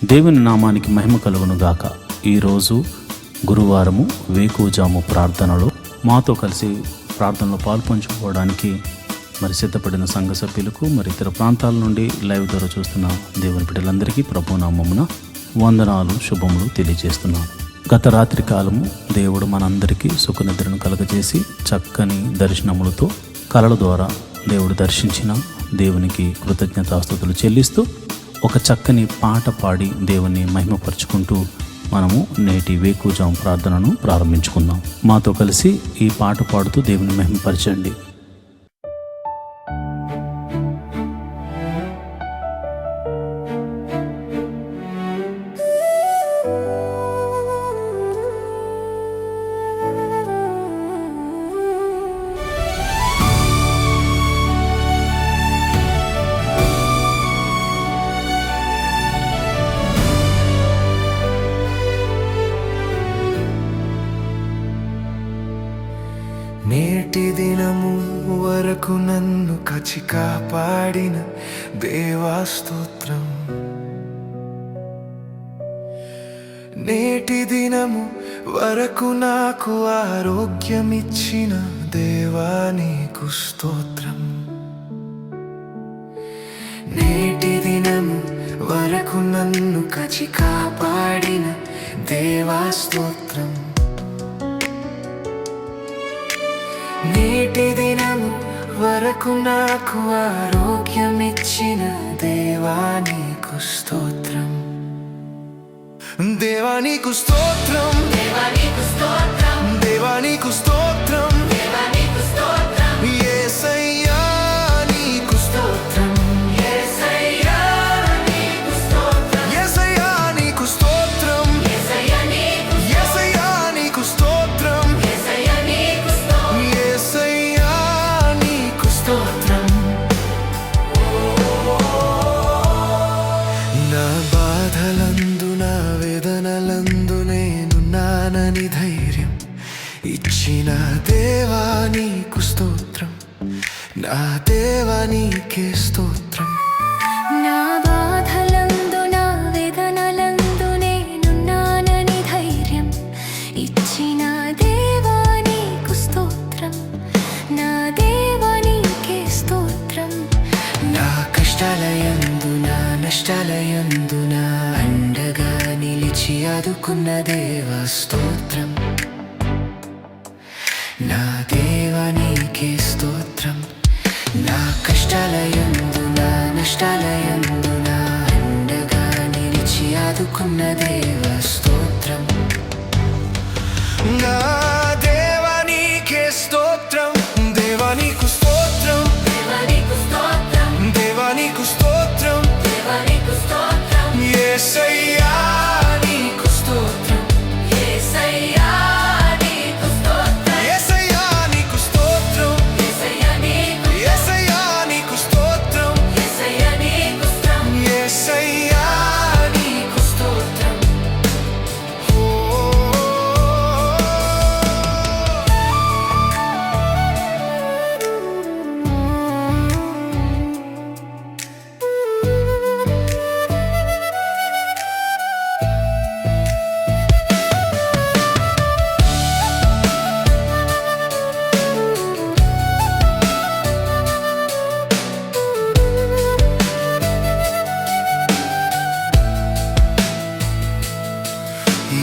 దేవుని నామానికి మహిమ కలుగును గాక. ఈరోజు గురువారము వేకువజాము ప్రార్థనలో మాతో కలిసి ప్రార్థనలో పాల్పంచుకోవడానికి సిద్ధపడిన సంఘ సభ్యులకు ఇతర ప్రాంతాల నుండి లైవ్ ద్వారా చూస్తున్న దేవుని బిడ్డలందరికీ ప్రభునామమున వందనాలు శుభములు తెలియజేస్తున్నాం. గత రాత్రి కాలము దేవుడు మనందరికీ సుఖనిద్రను కలగజేసి చక్కని దర్శనములతో కలల ద్వారా దేవుడు దర్శించిన దేవునికి కృతజ్ఞతాస్తుతులు చెల్లిస్తూ ఒక చక్కని పాట పాడి దేవుని మహిమపరుచుకుంటూ మనము నేటి వేకువజాము ప్రార్థనను ప్రారంభించుకుందాం. మాతో కలిసి ఈ పాట పాడుతూ దేవుని మహిమపరచండి. నేటి దినము వరకు నన్ను కాచి కాపాడిన దేవా స్తోత్రం. నేటి దినము వరకు నాకు ఆరోగ్యమిచ్చిన దేవా నీకు స్తోత్రం. నేటి దినము వరకు నన్ను కాచి కాపాడిన దేవా స్తోత్రం. నేటి దినము వరకు నాకు ఆరోగ్యమిచ్చిన దేవా నీకు స్తోత్రం. దేవా నీకు స్తోత్రం, దేవా నీకు స్తోత్రం, దేవా నీకు స్తోత్రం, దేవా నీకు స్తోత్రం. యేసయ్యా నీకు స్తోత్రం, యేసయ్యా నీకు స్తోత్రం, యేసయ్యా నీకు స్తోత్రం, యేసయ్యా నీకు స్తోత్రం, యేసయ్యా నీకు స్తోత్రం, యేసయ్యా నీకు స్తోత్రం. నా బాధలందు నా వేదనలందు నేనున్నానని ధైర్యం ఇచ్చిన దేవా నీకు స్తోత్రం. నా దేవా నీకే స్తోత్రం. నా బాధలందు నా వేదనలందు నేనున్నానని ధైర్యం ఇచ్చిన దేవా నీకు స్తోత్రం. నా దేవా నీకే స్తోత్రం. నా కష్టాలయందు నా నష్టాలయందు నా అండగా నిలిచి ఆదుకున్న దేవా స్తోత్రం. నా దేవా నీకే స్తోత్రం. నా కష్టాలయందు నా నష్టాలయందు నా అండగా నిలిచి ఆదుకున్న దేవా స్తోత్రం. నా దేవా నీకే స్తోత్రం. దేవా నీకు స్తోత్రం, దేవా నీకు స్తోత్రం, దేవా నీకు స్తోత్రం, దేవా నీకు స్తోత్రం, యేసయ్యా నీకు స్తోత్రం, యేసయ్యా నీకు స్తోత్రం, యేసయ్యా నీకు స్తోత్రం, యేసయ్యా నీకు యేసయ్యా నీకు స్తోత్రం, యేసయ్యా నీకు స్తోత్రం. యేసయ్యా నీకు స్తోత్రం. ఓ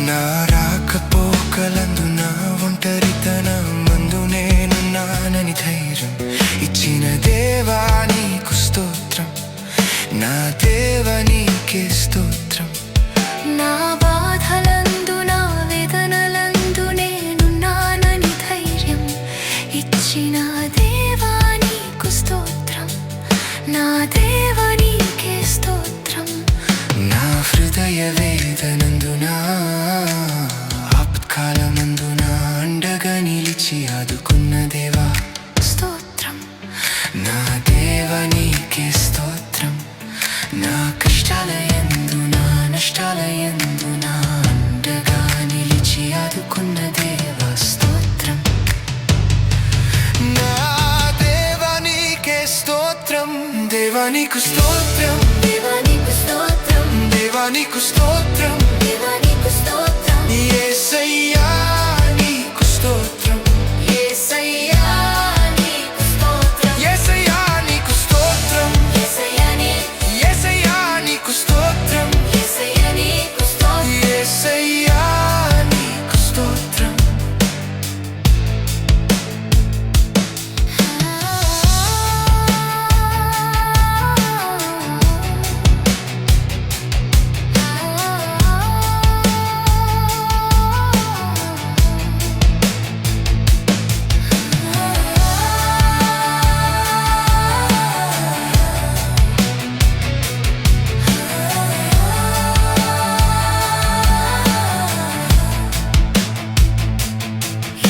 నా రాకపోకలందు నా ఒంటరితనం మందు నేనున్నానని ధైర్యం ఇచ్చిన దేవా నీకు స్తోత్రం. నా దేవా నీకే స్తోత్రం. నా బాధలందు నా వేదనలందు నేనున్నానని ధైర్యం ఇచ్చిన దేవా నీకు స్తోత్రం. నా దేవా నీకే స్తోత్రం. నా హృదయ వేదనందున ఆపత్కాలమందున అండగా నిలిచి ఆదుకున్న దేవా స్తోత్రం. నా దేవా నీకే స్తోత్రం. నా కష్టాలయందు నా నష్టాలయందు నా అండగా నిలిచి ఆదుకున్న దేవా స్తోత్రం. నా దేవా నీకే స్తోత్రం. దేవా నీకు స్తోత్రం, దేవా నీకు స్తోత్రం, దేవా దేవా నీకు స్తోత్రం, దేవా నీకు స్తోత్రం, యేసయ్యా నీకు స్తోత్రం, యేసయ్యా నీకు స్తోత్రం, యేసయ్యా నీకు స్తోత్రం, యేసయ్యా యేసయ్యా నీకు స్తోత్రం, యేసయ్యా నీకు స్తోత్రం, యేసయ్యా నీకు స్తోత్రం.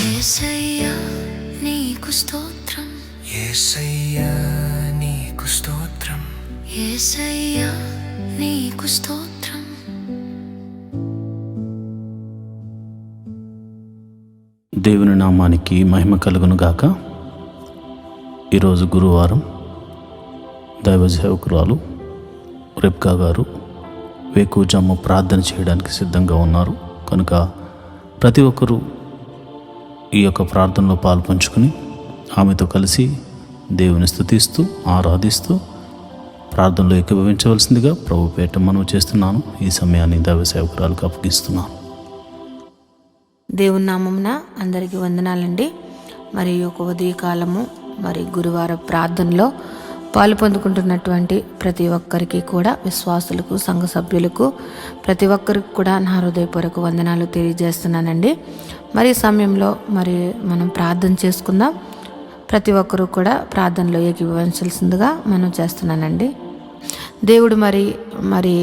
యేసయ్యా నీకు స్తోత్రం, యేసయ్యా నీకు స్తోత్రం, యేసయ్యా నీకు స్తోత్రం. దేవుని నామానికి మహిమ కలుగును గాక. ఈరోజు గురువారం దైవ సేవకురాలు రెబ్కా గారు వేకువజాము ప్రార్థన చేయడానికి సిద్ధంగా ఉన్నారు కనుక ప్రతి ఒక్కరూ ఈ యొక్క ప్రార్థనలో పాల్పంచుకుని ఆమెతో కలిసి దేవుని స్తుతిస్తూ ఆరాధిస్తూ ప్రార్థనలో ఏకీభవించవలసిందిగా ప్రభు పేట మనవి చేస్తున్నాను. ఈ సమయాన్ని దైవ సేవకురాలకు అప్పగిస్తున్నాను. దేవుని నామమున అందరికీ వందనాలండి. మరి ఒక ఉదయకాలము మరి గురువార ప్రార్థనలో పాలు పొందుకుంటున్నటువంటి ప్రతి ఒక్కరికి కూడా, విశ్వాసులకు, సంఘ సభ్యులకు, ప్రతి ఒక్కరికి కూడా నా హృదయపూర్వక వందనాలు తెలియజేస్తున్నానండి. మరి ఈ సమయంలో మరి మనం ప్రార్థన చేసుకుందాం. ప్రతి ఒక్కరూ కూడా ప్రార్థనలో ఏకీభవించాల్సిందిగా మనం చేస్తున్నానండి. దేవుడు మరి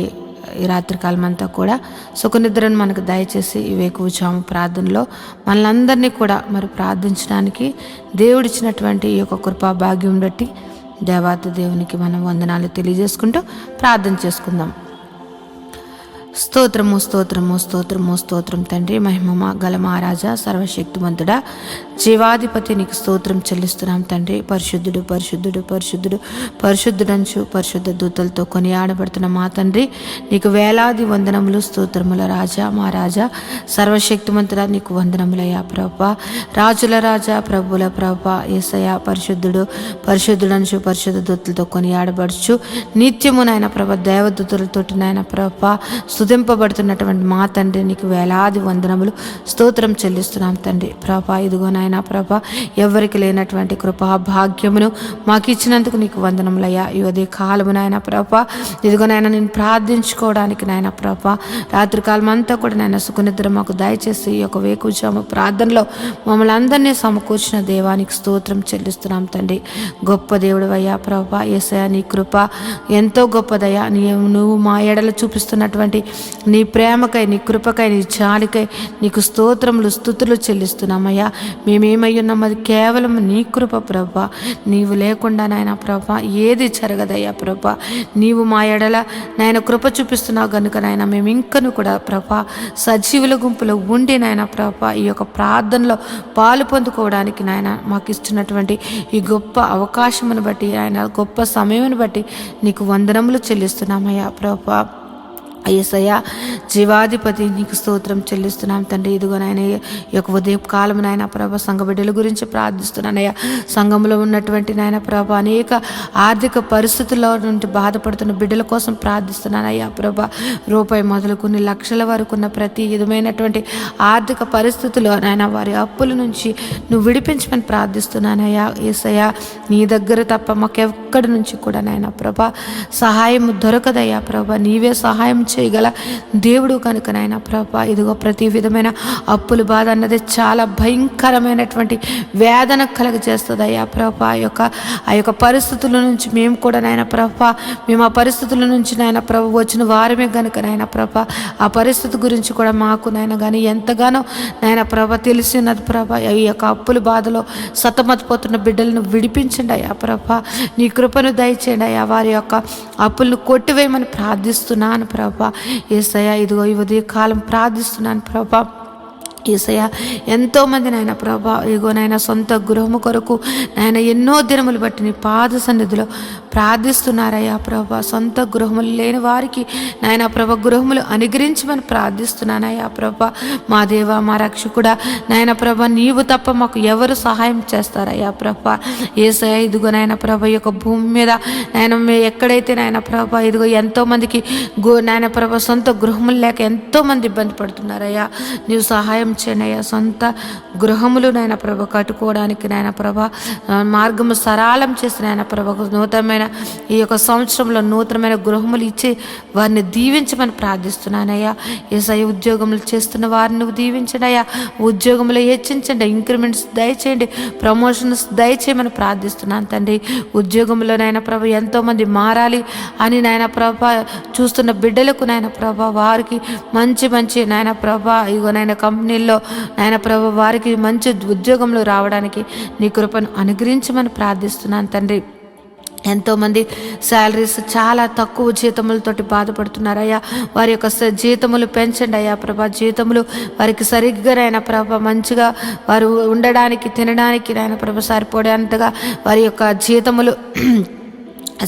ఈ రాత్రికాలం అంతా కూడా సుఖనిద్రను మనకు దయచేసి ఈ వేకువజాము ప్రార్థనలో మనలందరినీ కూడా మరి ప్రార్థించడానికి దేవుడిచ్చినటువంటి ఈ యొక్క కృపా భాగ్యం బట్టి దేవాతి దేవునికి మనం వందనాలు తెలియజేసుకుంటూ ప్రార్థన చేసుకుందాం. స్తోత్రము స్తోత్రము స్తోత్రము స్తోత్రం తండ్రి, మహిమ గల మహారాజా, సర్వశక్తిమంతుడా, జీవాధిపతి నీకు స్తోత్రం చెల్లిస్తున్నాం తండ్రి. పరిశుద్ధుడు పరిశుద్ధుడు పరిశుద్ధుడు పరిశుద్ధుడంచు పరిశుద్ధ దూతలతో కొనియాడబడుతున్న మా తండ్రి, నీకు వేలాది వందనములు స్తోత్రముల రాజా, మా రాజా, సర్వశక్తిమంతుడా నీకు వందనములయ్యా ప్రభా. రాజుల రాజా, ప్రభుల ప్రభా, యేసయ్యా పరిశుద్ధుడు పరిశుద్ధుడంచు పరిశుద్ధ దూతలతో కొనియాడబడుచు నిత్యము నాయన ప్రభ దేవదూతలతోటి నాయన ప్రభా స్తుతింపబడుతున్నటువంటి మా తండ్రి, నీకు వేలాది వందనములు స్తోత్రం చెల్లిస్తున్నాం తండ్రి. ప్రభా ఇదిగో నాయన ప్రభా, ఎవరికి లేనటువంటి కృపా భాగ్యమును మాకు ఇచ్చినందుకు నీకు వందనములయ్యా. ఈ ఉదయ కాలము నాయన ప్రభా, ఇదిగో నాయన నేను ప్రార్థించుకోవడానికి నాయన ప్రభా రాత్రికాలం అంతా కూడా నాయన సుఖనిద్ర మాకు దయచేసి ఈ యొక్క వేకువజాము ప్రార్థనలో మమ్మల్ని అందరినీ సమకూర్చిన దేవానికి స్తోత్రం చెల్లిస్తున్నాం తండ్రి. గొప్ప దేవుడు అయ్యా ప్రభా, యేసయ్యా నీ కృప ఎంతో గొప్పదయ్యా. నువ్వు మా ఎడల చూపిస్తున్నటువంటి నీ ప్రేమకై, నీ కృపకై, నీ జాలికై నీకు స్తోత్రములు స్తుతులు చెల్లిస్తున్నామయ్యా. మేమేమై ఉన్నాం అది కేవలం నీ కృప ప్రభా. నీవు లేకుండా నాయన ప్రభా ఏది జరగదయ్యా ప్రభా. నీవు మా ఎడల నాయన కృప చూపిస్తున్నావు కనుక నాయన మేము ఇంకను కూడా ప్రభా సజీవుల గుంపులో ఉండి నాయన ప్రభా ఈ యొక్క ప్రార్థనలో పాలు పొందుకోవడానికి నాయన మాకు ఇస్తున్నటువంటి ఈ గొప్ప అవకాశమును బట్టి, ఆయన గొప్ప సమయమును బట్టి నీకు వందనములు చెల్లిస్తున్నామయ్యా ప్రభా. యేసయ్యా జీవాధిపతి నీకు స్తోత్రం చెల్లిస్తున్నాం తండ్రి. ఇదిగో నాయన ఈ యొక్క ఉదయ కాలం నాయన ప్రభ సంఘ బిడ్డల గురించి ప్రార్థిస్తున్నానయ్యా. సంఘంలో ఉన్నటువంటి నాయన ప్రభ అనేక ఆర్థిక పరిస్థితుల్లో నుండి బాధపడుతున్న బిడ్డల కోసం ప్రార్థిస్తున్నానయ్యా ప్రభ. రూపాయి మొదలుకొని లక్షల వరకు ఉన్న ప్రతి విధమైనటువంటి ఆర్థిక పరిస్థితుల్లో నాయన వారి అప్పుల నుంచి నువ్వు విడిపించమని ప్రార్థిస్తున్నానయ్యా. యేసయ్యా నీ దగ్గర తప్ప మాకెక్కడి నుంచి కూడా నాయన ప్రభ సహాయం దొరకదయ్యా ప్రభ. నీవే సహాయం చేయగల దేవుడు కనుక నాయన ప్రభా ఇదిగో ప్రతి విధమైన అప్పుల బాధ అన్నది చాలా భయంకరమైనటువంటి వేదన కలగజేస్తుంది అయ్యా ప్రభా. ఆ యొక్క పరిస్థితుల నుంచి మేము కూడా నాయన ప్రభా, మేము ఆ పరిస్థితుల నుంచి నాయన ప్రభు వచ్చిన వారమే కనుక నాయన ప్రభా ఆ పరిస్థితి గురించి కూడా మాకు నాయన కానీ ఎంతగానో నాయన ప్రభ తెలిసి ఉన్నది ప్రభా. ఈ యొక్క అప్పుల బాధలో సతమతపోతున్న బిడ్డలను విడిపించండి అయ్యా ప్రభా. నీ కృపను దయచేయండి అయ్యా. వారి యొక్క అప్పులను కొట్టివేయమని ప్రార్థిస్తున్నాను ప్రభా. యేసయ్యా ఇదిగో ఈ ఉదయ కాలం ప్రార్థిస్తున్నాను ప్రభా. యేసయ్య ఎంతోమంది నాయన ప్రభా ఇగో నాయన సొంత గృహము కొరకు నాయన ఎన్నో దినములు బట్టి నీ పాద సన్నిధిలో ప్రార్థిస్తున్నారయ్యా ప్రభా. సొంత గృహములు లేని వారికి నాయన ప్రభా గృహములు అనుగ్రహించమని ప్రార్థిస్తున్నానయ్యా ప్రభా. మా దేవ మా రక్షకుడా నాయన ప్రభా నీవు తప్ప మాకు ఎవరు సహాయం చేస్తారయ్యా ప్రభా. యేసయ్య ఇదిగో నాయన ప్రభా ఈ యొక్క భూమి మీద నాయన ఎక్కడైతే నాయన ప్రభా ఇదిగో ఎంతోమందికి నాయన ప్రభా సొంత గృహములు లేక ఎంతోమంది ఇబ్బంది పడుతున్నారయ్యా. నీవు సహాయం చేయనయ్యా. సొంత గృహములు నాయన ప్రభ కట్టుకోవడానికి నాయన ప్రభ మార్గము సరళం చేసి నాయన ప్రభ నూతనమైన ఈ యొక్క సంవత్సరంలో నూతనమైన గృహములు ఇచ్చి వారిని దీవించమని ప్రార్థిస్తున్నానయ్యా. యేసయ్య ఉద్యోగములు చేస్తున్న వారిని నువ్వు దీవించడయ్యా. ఉద్యోగములు హెచ్చించండి, ఇంక్రిమెంట్స్ దయచేయండి, ప్రమోషన్స్ దయచేయమని ప్రార్థిస్తున్నాను తండ్రి. ఉద్యోగంలో నాయన ప్రభ ఎంతోమంది మారాలి అని నాయన ప్రభ చూస్తున్న బిడ్డలకు నాయన ప్రభ వారికి మంచి మంచి నాయన ప్రభ ఇగో నాయన కంపెనీల్లో నాయన ప్రభ వారికి మంచి ఉద్యోగంలో రావడానికి నీ కృపను అనుగ్రహించమని ప్రార్థిస్తున్నాను తండ్రి. ఎంతోమంది శాలరీస్ చాలా తక్కువ జీతములతోటి బాధపడుతున్నారయ్యా. వారి యొక్క జీతములు పెంచండి అయ్యా ప్రభా. జీతములు వారికి సరిగ్గా నాయన ప్రభ మంచిగా వారు ఉండడానికి తినడానికి నాయన ప్రభ సరిపోయేంతగా వారి యొక్క జీతములు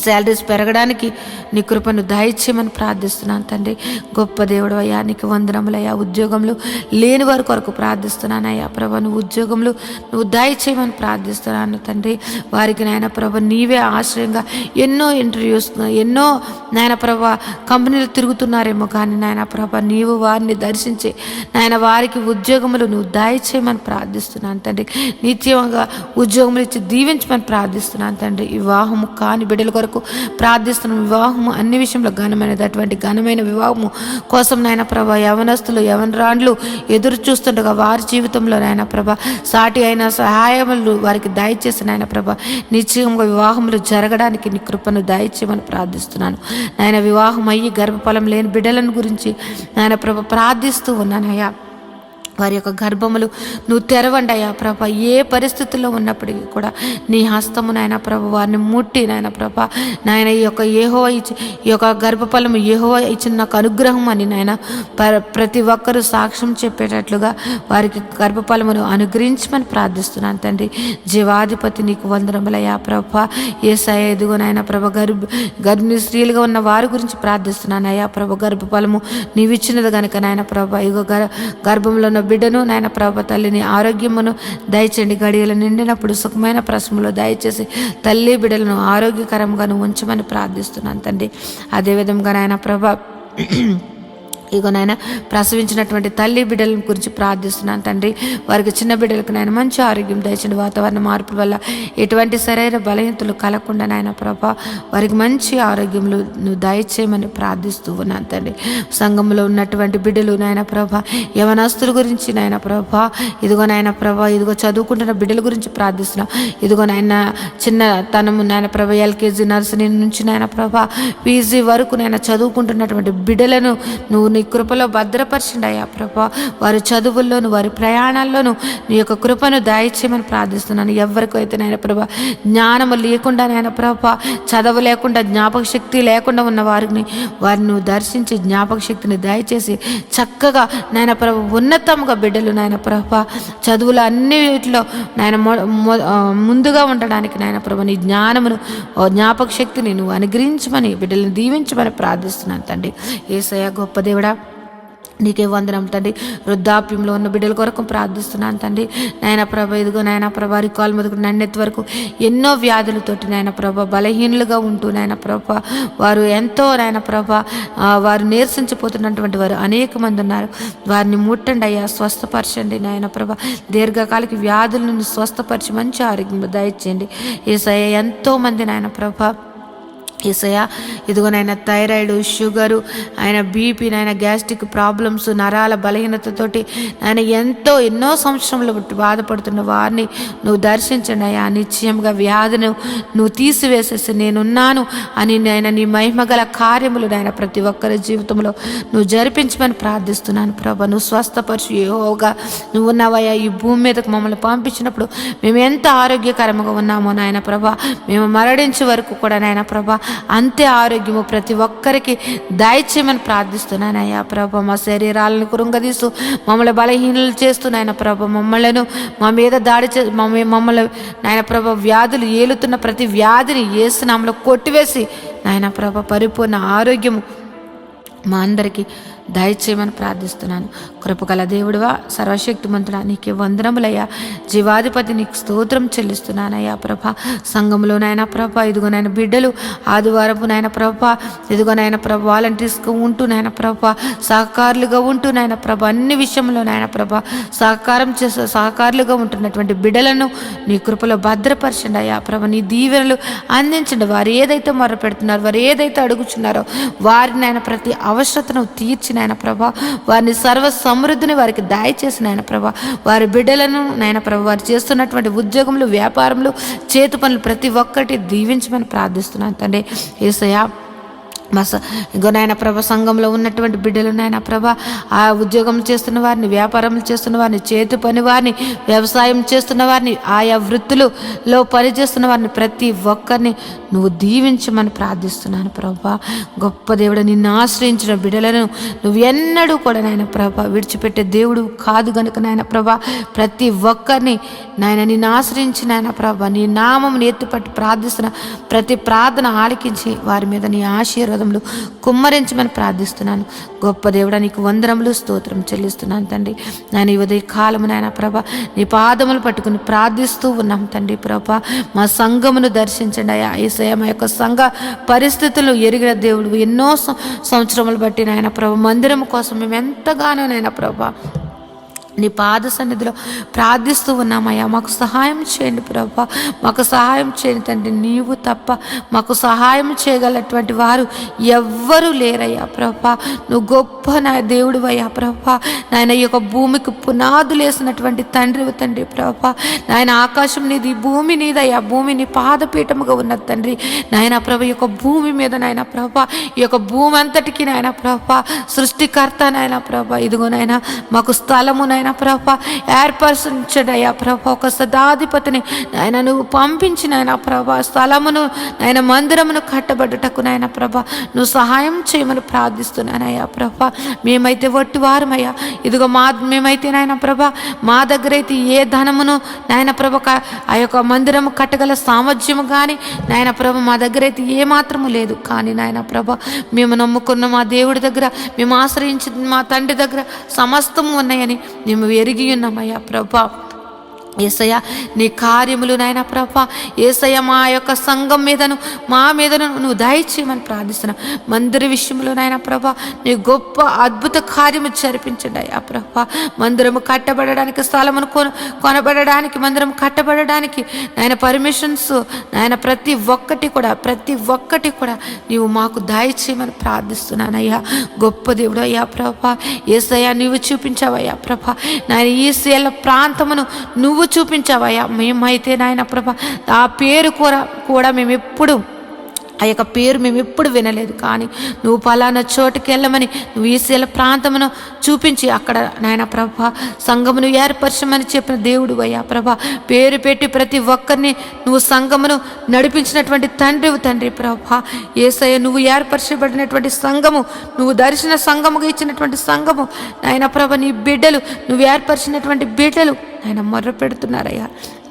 శాలరీస్ పెరగడానికి నీ కృపను దయచేయమని ప్రార్థిస్తున్నాను తండ్రి. గొప్ప దేవుడు అయ్యా, నీకు వందనములయ్యా. ఉద్యోగంలో లేని వారి కొరకు ప్రార్థిస్తున్నానయ్యా ప్రభా. నువ్వు ఉద్యోగంలో నువ్వు దయచేయమని ప్రార్థిస్తున్నాను తండ్రి. వారికి నాయన ప్రభ నీవే ఆశ్రయంగా ఎన్నో ఇంటర్వ్యూస్ ఎన్నో నాయన ప్రభ కంపెనీలు తిరుగుతున్నారేమో కానీ నాయన ప్రభ నీవు వారిని దర్శించి నాయన వారికి ఉద్యోగములు నువ్వు దయచేయమని ప్రార్థిస్తున్నాను తండ్రి. నిత్యంగా ఉద్యోగములు ఇచ్చి దీవించమని ప్రార్థిస్తున్నాను తండ్రి. వివాహము కాని బిడ్డల కొరకు ప్రార్థిస్తున్నాం. వివాహము అన్ని విషయంలో ఘనమైనది. అటువంటి ఘనమైన వివాహము కోసం నాయన ప్రభ యవనస్తులు యవనరాండ్లు ఎదురు చూస్తుండగా వారి జీవితంలో నాయన ప్రభ సాటి అయిన సహాయములు వారికి దయచేసి నాయన ప్రభ నిశ్చయంగా వివాహములు జరగడానికి నీ కృపను దయచేయమని ప్రార్థిస్తున్నాను నాయన. వివాహం అయ్యి గర్భఫలం లేని బిడ్డలను గురించి నాయన ప్రభ ప్రార్థిస్తూ ఉన్నానయ్యా. వారి యొక్క గర్భములు నువ్వు తెరవండి అయ్యా ప్రభ. ఏ పరిస్థితుల్లో ఉన్నప్పటికీ కూడా నీ హస్తము నాయన ప్రభ వారిని ముట్టి నాయన ప్రభ నాయన ఈ యొక్క గర్భఫలము యెహోవా ఇచ్చిన నాకు అనుగ్రహం అని నాయన ప్రతి ఒక్కరూ సాక్ష్యం చెప్పేటట్లుగా వారికి గర్భఫలమును అనుగ్రహించమని ప్రార్థిస్తున్నాను తండ్రి. జీవాధిపతి నీకు వందనములయ్యా ప్రభ. యేసయ్య ఎదుగు నాయన ప్రభ గర్భిణీ స్త్రీలుగా ఉన్న వారి గురించి ప్రార్థిస్తున్నాను అయ్యా ప్రభ. గర్భఫలము నీవిచ్చినది కనుక నాయన ప్రభ ఇగో గర్భంలో ఉన్న బిడ్డను నాయన ప్రభ తల్లిని ఆరోగ్యమును దయచేయండి. గడియలు నిండినప్పుడు సుఖమైన ప్రశ్నలో దయచేసి తల్లి బిడ్డలను ఆరోగ్యకరంగా ఉంచమని ప్రార్థిస్తున్నాను తండ్రి. అదేవిధంగా నాయన ప్రభ ఇగో నాయన ప్రసవించినటువంటి తల్లి బిడ్డల గురించి ప్రార్థిస్తున్నాను తండ్రి. వారికి చిన్న బిడ్డలకు నాయన మంచి ఆరోగ్యం దయచండి. వాతావరణ మార్పుల వల్ల ఎటువంటి శరీర బలహీనతలు కలగకుండా నాయన ప్రభా వారికి మంచి ఆరోగ్యములు నువ్వు దయచేయమని ప్రార్థిస్తూ ఉన్నాను తండ్రి. సంఘంలో ఉన్నటువంటి బిడ్డలు నాయన ప్రభా యవనస్తుల గురించి నాయన ప్రభా ఇదిగో నాయన ప్రభా ఇదిగో చదువుకుంటున్న బిడ్డల గురించి ప్రార్థిస్తున్నాం. ఇదిగో నాయన చిన్న తనము నాయన ప్రభా ఎల్కేజీ నర్సరీ నుంచి నాయన ప్రభా పీజీ వరకు నాయన చదువుకుంటున్నటువంటి బిడ్డలను నువ్వు నీ కృపలో భద్రపరచండి అయ్యా ప్రభా. వారి చదువుల్లోను వారి ప్రయాణాల్లోనూ నీ యొక్క కృపను దయచేయమని ప్రార్థిస్తున్నాను. ఎవరికైతే నాయన ప్రభా జ్ఞానము లేకుండా నాయన ప్రభా చదువు లేకుండా జ్ఞాపక శక్తి లేకుండా ఉన్న వారిని నువ్వు దర్శించి జ్ఞాపక శక్తిని దయచేసి చక్కగా నాయన ప్రభా ఉన్నతంగా బిడ్డలు నాయన ప్రభా చదువులు అన్నిటిలో నాయన ముందుగా ఉండడానికి నాయన ప్రభా నీ జ్ఞానమును జ్ఞాపక శక్తిని నువ్వు అనుగ్రహించమని బిడ్డలను దీవించమని ప్రార్థిస్తున్నాను తండ్రి. యేసయ్య గొప్ప దేవుడా నీకే వందనం తండ్రి. వృద్ధాప్యంలో ఉన్న బిడ్డల కొరకు ప్రార్థిస్తున్నాను తండ్రి. నాయన ప్రభ ఇదిగో నాయన ప్రభ రికాల్ మొదలు నన్నెత్తి వరకు ఎన్నో వ్యాధులతోటి నాయన ప్రభ బలహీనులుగా ఉంటూ నాయన ప్రభ వారు ఎంతో నాయన ప్రభ వారు నీరసించిపోతున్నటువంటి వారు అనేక మంది ఉన్నారు. వారిని ముట్టండి అయ్యా, స్వస్థపరచండి నాయన ప్రభ. దీర్ఘకాలిక వ్యాధులను స్వస్థపరిచి మంచి ఆరోగ్యం దయచేయండి. యేసయ్య ఎంతో మంది నాయన ప్రభ యేసయ్య ఇదిగో నాయన థైరాయిడ్ షుగరు ఆయన బీపీ నాయన గ్యాస్ట్రిక్ ప్రాబ్లమ్స్ నరాల బలహీనతతోటి ఆయన ఎన్నో సంవత్సరంలో బాధపడుతున్న వారిని నువ్వు దర్శించండి అయ్యా. నిశ్చయంగా వ్యాధిని నువ్వు తీసివేసేసి నేనున్నాను అని నాయన నీ మహిమగల కార్యములు నాయన ప్రతి ఒక్కరి జీవితంలో నువ్వు జరిపించమని ప్రార్థిస్తున్నాను ప్రభా. నువ్వు స్వస్థపరిచి యెహోవాగా నువ్వు ఉన్నావయ్యా. ఈ భూమి మీదకు మమ్మల్ని పంపించినప్పుడు మేము ఎంత ఆరోగ్యకరంగా ఉన్నామో నాయన ప్రభా మేము మరణించే వరకు కూడా నాయన ప్రభా అంతే ఆరోగ్యము ప్రతి ఒక్కరికి దయచేయమని ప్రార్థిస్తున్నానయ్యా ప్రభ. మా శరీరాలను కృంగదీస్తూ మమ్మల్ని బలహీనలు చేస్తూ నాయన ప్రభ మమ్మలను మా మీద దాడి మమ్మల్ని నాయన ప్రభ వ్యాధులు ఏలుతున్న ప్రతి వ్యాధిని యేసు నామములో కొట్టివేసి నాయన ప్రభ పరిపూర్ణ ఆరోగ్యము మా అందరికీ దయచేయమని ప్రార్థిస్తున్నాను. కృపగల దేవుడివా, సర్వశక్తిమంతుడా, నీకే వందనములయ్యా. జీవాధిపతి నీకు స్తోత్రం చెల్లిస్తున్నానయ్యా ప్రభ. సంఘంలో నాయన ప్రభ ఇదిగో నాయన బిడ్డలు ఆదివారపు నాయన ప్రభ ఇదిగో నాయన ప్రభ వాలంటీర్స్గా ఉంటూ నాయన ప్రభ సహకారులుగా ఉంటూ నాయన ప్రభ అన్ని విషయంలో నాయన ప్రభ సహకారులుగా ఉంటున్నటువంటి బిడ్డలను నీ కృపలో భద్రపరచండి అయ్యా ప్రభ. నీ దీవెనలు అందించండి. వారు ఏదైతే మొర్ర పెడుతున్నారో, వారు ఏదైతే అడుగుచున్నారో వారిని నాయన ప్రతి అవసరతను తీర్చి నాయన ప్రభా వారిని సర్వ సమృద్ధిని వారికి దయచేసి నాయన ప్రభా వారి బిడ్డలను నాయన ప్రభా వారు చేస్తున్నటువంటి ఉద్యోగములు, వ్యాపారములు, చేతి పనులు ప్రతి ఒక్కటి దీవించమని ప్రార్థిస్తున్నాను తండ్రి. యేసయ్యా ఇంకో నాయన ప్రభ సంఘంలో ఉన్నటువంటి బిడ్డలు నాయన ప్రభ ఆ ఉద్యోగం చేస్తున్న వారిని, వ్యాపారం చేస్తున్న వారిని, చేతి పని వారిని, వ్యవసాయం చేస్తున్న వారిని, ఆయా వృత్తులలో పనిచేస్తున్న వారిని ప్రతి ఒక్కరిని నువ్వు దీవించమని ప్రార్థిస్తున్నాను ప్రభా. గొప్ప దేవుడు, నిన్ను ఆశ్రయించిన బిడ్డలను నువ్వు ఎన్నడూ కూడా నాయన ప్రభ విడిచిపెట్టే దేవుడు కాదు గనుక నాయన ప్రభ ప్రతి ఒక్కరిని నాయన నిన్ను ఆశ్రయించి నాయన ప్రభ నీ నామమును ఎత్తిపట్టి ప్రార్థిస్తున్న ప్రతి ప్రార్థన ఆలకించి వారి మీద నీ ఆశీర్వాదములు కుమ్మరించమని ప్రార్థిస్తున్నాను. గొప్ప దేవుడా, నీకు వందనములు స్తోత్రం చెల్లిస్తున్నాను తండ్రి. నేను ఈ ఉదయ కాలము నాయన ప్రభ నీ పాదములు పట్టుకుని ప్రార్థిస్తూ ఉన్నాం తండ్రి ప్రభ. మా సంఘమును దర్శించండి అయ్యా యేసయ్య. మా యొక్క సంఘ పరిస్థితులు ఎరిగిన దేవుడు ఎన్నో సంవత్సరములు బట్టి నాయన ప్రభ మందిరం కోసం మేము ఎంతగానో నాయన ప్రభ నీ పాద సన్నిధిలో ప్రార్థిస్తూ ఉన్నామయ్యా. మాకు సహాయం చేయండి ప్రభా, మాకు సహాయం చేయండి తండ్రి. నీవు తప్ప మాకు సహాయం చేయగలటువంటి వారు ఎవ్వరూ లేరయ్యా ప్రభా. నువ్వు గొప్ప నా దేవుడు అయ్యా ప్రభా. నాయన ఈ యొక్క భూమికి పునాదులు వేసినటువంటి తండ్రి ప్రభా. నాయన ఆకాశం నీది, భూమి నీదయ్యా. భూమి నీ పాదపీఠముగా ఉన్నది తండ్రి. నాయన ప్రభ ఈ యొక్క భూమి మీద నాయన ప్రభా ఈ యొక్క భూమి అంతటికి నాయన ప్రభా సృష్టికర్త నాయన ప్రభా ఇదిగో నాయన మాకు స్థలము నాయన ప్రభా ఏర్పరచండి అయ్యా ప్రభా. ఒక సదాధిపతిని నాయన నువ్వు పంపించిన ఆయన ప్రభా స్థలమును నాయన మందిరమును కట్టబడ్డటకు నాయన ప్రభా నువ్వు సహాయం చేయమని ప్రార్థిస్తున్నానయ్యా ప్రభా. మేమైతే వట్టివారమయ్యా ఇదిగో మేమైతే నాయన ప్రభా మా దగ్గర అయితే ఏ ధనమును నాయన ప్రభ ఆ యొక్క మందిరము కట్టగల సామర్థ్యము కానీ నాయన ప్రభ మా దగ్గర అయితే ఏ మాత్రము లేదు. కానీ నాయన ప్రభ మేము నమ్ముకున్న మా దేవుడి దగ్గర, మేము ఆశ్రయించిన మా తండ్రి దగ్గర సమస్తము ఉన్నాయని మేము ఎరిగి ఉన్నామయ్యా ప్రభా. యేసయ్య నీ కార్యములు నాయన ప్రభా యేసయ్య మా యొక్క సంఘం మీదను మా మీదను నువ్వు దయచేయమని ప్రార్థిస్తున్నా. మందిర విషయంలో నాయన ప్రభా నీ గొప్ప అద్భుత కార్యము జరిపించండి అయ్యా ప్రభా. మందిరము కట్టబడడానికి, స్థలమును కొనబడడానికి, మందిరం కట్టబడడానికి నాయన పర్మిషన్స్ నాయన ప్రతి ఒక్కటి కూడా నీవు మాకు దయచేయమని ప్రార్థిస్తున్నానయ్యా. గొప్ప దేవుడు అయ్యా ప్రభా. యేసయ్య నీవు చూపించావయ్యా ప్రభా. నాయన ఈ శీల ప్రాంతమును నువ్వు చూపించావయ్యా. మేమైతే నాయన ప్రభ ఆ పేరు కూడా మేము ఎప్పుడు వినలేదు. కానీ నువ్వు పలానా చోటుకి వెళ్ళమని నువ్వు ఈ శీల ప్రాంతమును చూపించి అక్కడ నాయన ప్రభ సంఘమును ఏర్పరచమని చెప్పిన దేవుడు అయ్యా ప్రభ. పేరు పెట్టి ప్రతి ఒక్కరిని నువ్వు సంఘమును నడిపించినటువంటి తండ్రి ప్రభ. యేసయ్య నువ్వు ఏర్పరచబడినటువంటి సంఘము, నువ్వు దర్శన సంఘముగా ఇచ్చినటువంటి సంఘము నాయన ప్రభ నీ బిడ్డలు, నువ్వు ఏర్పరిచినటువంటి బిడ్డలు ఆయన మొర్ర పెడుతున్నారయ్యా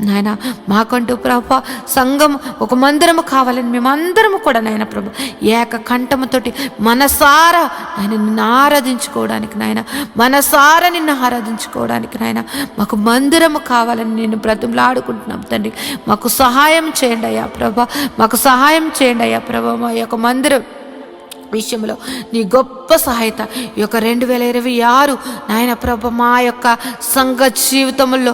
నాయన. మాకంటూ ప్రభా సంఘం ఒక మందిరము కావాలని మేమందరము కూడా నాయన ప్రభు ఏక కంఠముతోటి మనసారా ఆయన నిన్ను ఆరాధించుకోవడానికి నాయన మాకు మందిరము కావాలని నేను బ్రతిమలాడుకుంటున్నాం తండ్రి. మాకు సహాయం చేయండి అయ్యా ప్రభా, మాకు సహాయం చేయండి అయ్యా ప్రభా. మా యొక్క మందిరం విషయంలో నీ గొప్ప సహాయత ఈ యొక్క 2026 నాయన ప్రభ మా యొక్క సంఘ జీవితంలో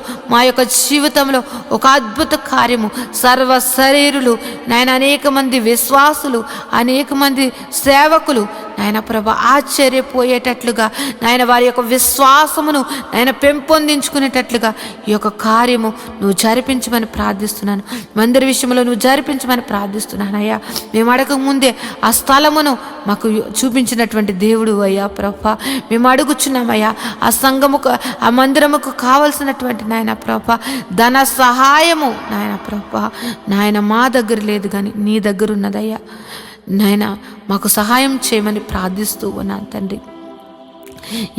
ఒక అద్భుత కార్యము, సర్వ శరీరులు నాయన అనేక మంది విశ్వాసులు, అనేక మంది సేవకులు నాయన ప్రభ ఆశ్చర్యపోయేటట్లుగా నాయన వారి యొక్క విశ్వాసమును నాయన పెంపొందించుకునేటట్లుగా ఈ యొక్క కార్యము నువ్వు జరిపించమని ప్రార్థిస్తున్నాను. మందిర విషయంలో నువ్వు జరిపించమని ప్రార్థిస్తున్నాను అయ్యా. మేము అడగక ముందే ఆ స్థలమును మాకు చూపించినటువంటి దేవుడు అయ్యా ప్రభా. మేము అడుగుచున్నామయ్యా ఆ సంఘముకు, ఆ మందిరముకు కావలసినటువంటి నాయన ప్రభా ధన సహాయము నాయన ప్రభా నాయన మా దగ్గర లేదు కానీ నీ దగ్గర ఉన్నదయ్యా. నాయన మాకు సహాయం చేయమని ప్రార్థిస్తూ ఉన్నాను తండ్రి.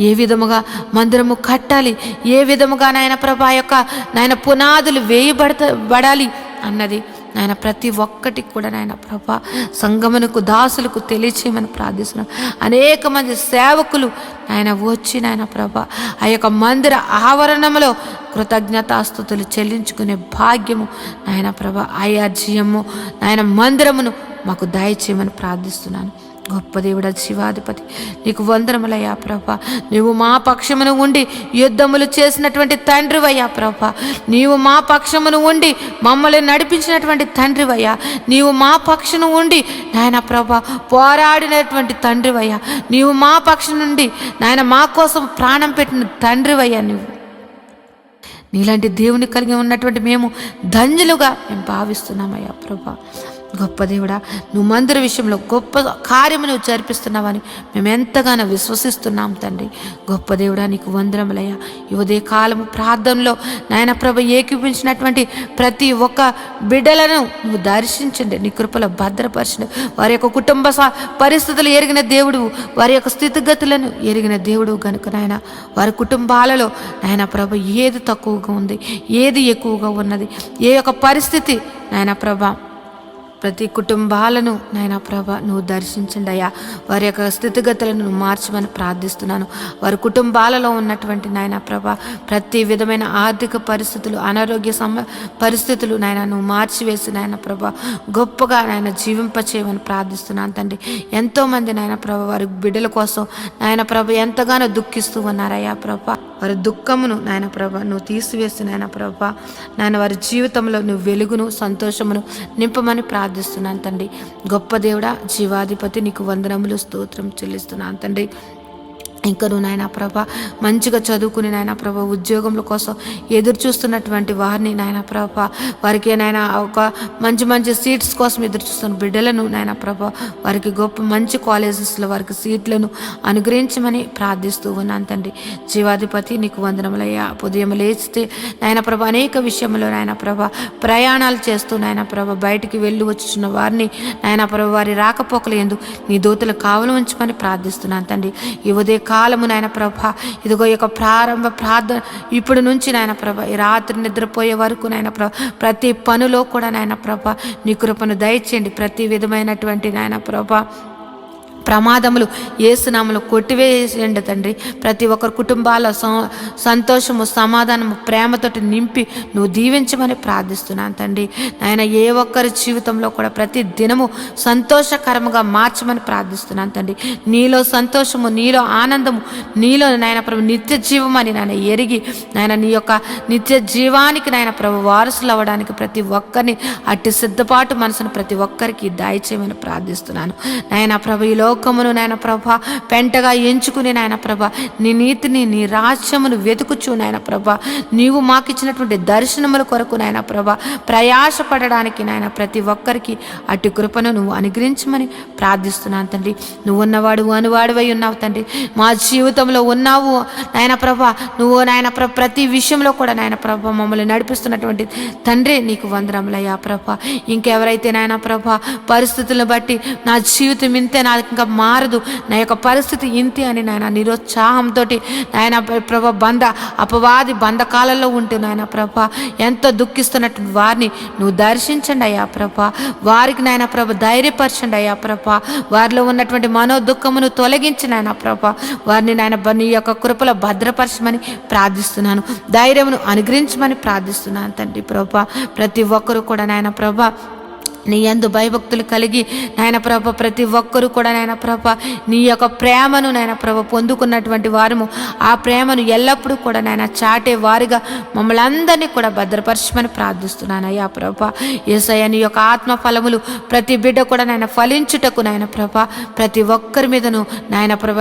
ఏ విధముగా మందిరము కట్టాలి, ఏ విధముగా నాయన ప్రభా యొక్క నాయన పునాదులు వేయబడాలి అన్నది నాయన ప్రతి ఒక్కటికి కూడా నాయన ప్రభా సంగమునకు దాసులకు తెలియచేయమని ప్రార్థిస్తున్నాం. అనేక మంది సేవకులు నాయన వచ్చి నాయన ప్రభా ఆ యొక్క మందిర ఆవరణంలో కృతజ్ఞతాస్తుతులు చెల్లించుకునే భాగ్యము నాయన ప్రభా ఆయాజ్యము నాయన మందిరమును మాకు దయచేయమని ప్రార్థిస్తున్నాను. గొప్ప దేవుడా జీవాధిపతి నీకు వందనములయ్యా ప్రభా. నీవు మా పక్షమును ఉండి యుద్ధములు చేసినటువంటి తండ్రివయ్యా ప్రభా. నీవు మా పక్షమును ఉండి మమ్మల్ని నడిపించినటువంటి తండ్రివయ్యా. నీవు మా పక్షమును ఉండి నాయన ప్రభా పోరాడినటువంటి తండ్రివయ్యా. నీవు మా పక్షం నుండి నాయన మా కోసం ప్రాణం పెట్టిన తండ్రివయ్యా. నీలాంటి దేవుని కలిగి ఉన్నటువంటి మేము ధన్యులుగా మేము భావిస్తున్నామయ్యా ప్రభా. గొప్ప దేవుడా, నువ్వు మందిర విషయంలో గొప్ప కార్యము నువ్వు జరిపిస్తున్నావని మేము ఎంతగానో విశ్వసిస్తున్నాం తండ్రి. గొప్ప దేవుడా నీకు వందనములయ్యా. ఈ ఉదయ కాలము ప్రార్థనలో నాయన ప్రభ ఏకీపించినటువంటి ప్రతి ఒక్క బిడ్డలను నువ్వు దర్శించండి, నీ కృపలో భద్రపరచండి. వారి యొక్క కుటుంబ పరిస్థితులు ఎరిగిన దేవుడు, వారి యొక్క స్థితిగతులను ఎరిగిన దేవుడు కనుక నాయన వారి కుటుంబాలలో నాయన ప్రభ ఏది తక్కువగా ఉంది, ఏది ఎక్కువగా ఉన్నది, ఏ యొక్క పరిస్థితి నాయన ప్రభ ప్రతి కుటుంబాలను నాయన ప్రభ నువ్వు దర్శించండి అయ్యా. వారి యొక్క స్థితిగతులను నువ్వు మార్చమని ప్రార్థిస్తున్నాను. వారి కుటుంబాలలో ఉన్నటువంటి నాయన ప్రభ ప్రతి విధమైన ఆర్థిక పరిస్థితులు, అనారోగ్య పరిస్థితులు నాయన నువ్వు మార్చివేసి నాయన ప్రభ గొప్పగా నాయన జీవింపచేయమని ప్రార్థిస్తున్నాను తండ్రి. ఎంతోమంది నాయన ప్రభ వారి బిడ్డల కోసం నాయన ప్రభ ఎంతగానో దుఃఖిస్తూ ఉన్నారయ్యా ప్రభ. వారి దుఃఖమును నాయన ప్రభ నువ్వు తీసివేసి నాయన ప్రభ నాయన వారి జీవితంలో నువ్వు వెలుగును సంతోషమును నింపమని ప్రార్థిస్తున్నాను తండ్రి. గొప్ప దేవుడా జీవాధిపతి నీకు వందనములు స్తోత్రం చెల్లిస్తున్నాను తండ్రి. ఇంకా నువ్వు నాయన ప్రభ మంచిగా చదువుకుని నాయన ప్రభ ఉద్యోగముల కోసం ఎదురు చూస్తున్నటువంటి వారిని నాయన ప్రభ వారికి నాయన ఒక మంచి మంచి సీట్స్ కోసం ఎదురు చూస్తున్న బిడ్డలను నాయన ప్రభ వారికి గొప్ప మంచి కాలేజెస్లో వారికి సీట్లను అనుగ్రహించమని ప్రార్థిస్తూ ఉన్నాను తండ్రి. జీవాధిపతి నీకు వందనములయ్యా. ఉదయం లేచితే నాయన ప్రభ అనేక విషయంలో నాయన ప్రభ ప్రయాణాలు చేస్తూ నాయన ప్రభ బయటికి వెళ్ళి వచ్చుచున్న వారిని నాయన ప్రభ వారి రాకపోకలు ఎందు నీ దూతలు కావలు ఉంచమని ప్రార్థిస్తున్నాను తండ్రి. ఈ ఉదయ కాలము నాయన ప్రభ ఇదిగో యొక్క ప్రారంభ ప్రార్థన ఇప్పుడు నుంచి నాయన ప్రభ ఈ రాత్రి నిద్రపోయే వరకు నాయన ప్రభ ప్రతి పనిలో కూడా నాయన ప్రభ నీ కృపను దయచేయండి. ప్రతి విధమైనటువంటి నాయన ప్రభ ప్రమాదములు యేసునామములో కొట్టివేయండి తండ్రి. ప్రతి ఒక్కరి కుటుంబాల సంతోషము సమాధానము ప్రేమతోటి నింపి నువ్వు దీవించమని ప్రార్థిస్తున్నాను తండ్రి. నాయన ఏ ఒక్కరి జీవితంలో కూడా ప్రతి దినము సంతోషకరముగా మార్చమని ప్రార్థిస్తున్నాను తండ్రి. నీలో సంతోషము, నీలో ఆనందము, నీలో నాయన ప్రభు నిత్య జీవమని నాయన ఎరిగి నాయన నీ యొక్క నిత్య జీవానికి నాయన ప్రభు వారసులు అవ్వడానికి ప్రతి ఒక్కరిని అట్టి సిద్ధపాటు మనసును ప్రతి ఒక్కరికి దయచేయమని ప్రార్థిస్తున్నాను. నాయన ప్రభు ఈ లోకమును నాయన ప్రభ పెంటగా ఎంచుకుని నాయన ప్రభ నీ నీతిని, నీ రాజ్యమును వెతుకుచు నాయన ప్రభ నీవు మాకు ఇచ్చినటువంటి దర్శనముల కొరకు నాయన ప్రభ ప్రయాసపడడానికి నాయన ప్రతి ఒక్కరికి అట్టి కృపను నువ్వు అనుగ్రహించమని ప్రార్థిస్తున్నాను తండ్రి. నువ్వు ఉన్నవాడు అనువాడువై ఉన్నావు తండ్రి. మా జీవితంలో ఉన్నావు నాయన ప్రభ. నువ్వు నాయన ప్రభ ప్రతి విషయంలో కూడా నాయన ప్రభ మమ్మల్ని నడిపిస్తున్నటువంటి తండ్రి నీకు వందనములయ్యా ప్రభ. ఇంకెవరైతే నాయన ప్రభ పరిస్థితులను బట్టి నా జీవితం ఇంతే, నా ఇంకా మారదు, నా యొక్క పరిస్థితి ఇంతే అని నాయన నిరుత్సాహంతో నాయన ప్రభ అపవాది బంధకాలలో ఉంటే నాయన ప్రభ ఎంతో దుఃఖిస్తున్నటువంటి వారిని నువ్వు దర్శించండి అయ్యా ప్రభ. వారికి నాయన ప్రభ ధైర్యపరచండి అయ్యా ప్రభ. వారిలో ఉన్నటువంటి మనోదుఃఖమును తొలగించి నాయన ప్రభ వారిని నాయన నీ యొక్క కృపలో భద్రపరచమని ప్రార్థిస్తున్నాను. ధైర్యమును అనుగ్రహించమని ప్రార్థిస్తున్నాను తండ్రి ప్రభ. ప్రతి ఒక్కరూ కూడా నాయన ప్రభ నీ యందు భయభక్తులు కలిగి నాయన ప్రభ ప్రతి ఒక్కరూ కూడా నాయన ప్రభ నీ యొక్క ప్రేమను నాయన ప్రభ పొందుకున్నటువంటి వారము ఆ ప్రేమను ఎల్లప్పుడూ కూడా నాయన చాటే వారిగా మమ్మల్ని అందరినీ కూడా భద్రపరచమని ప్రార్థిస్తున్నాను అయ్యా ప్రభ. యేసయ్య నీ యొక్క ఆత్మ ఫలములు ప్రతి బిడ్డ కూడా నాయన ఫలించుటకు నాయన ప్రభ ప్రతి ఒక్కరి మీదను నాయన ప్రభ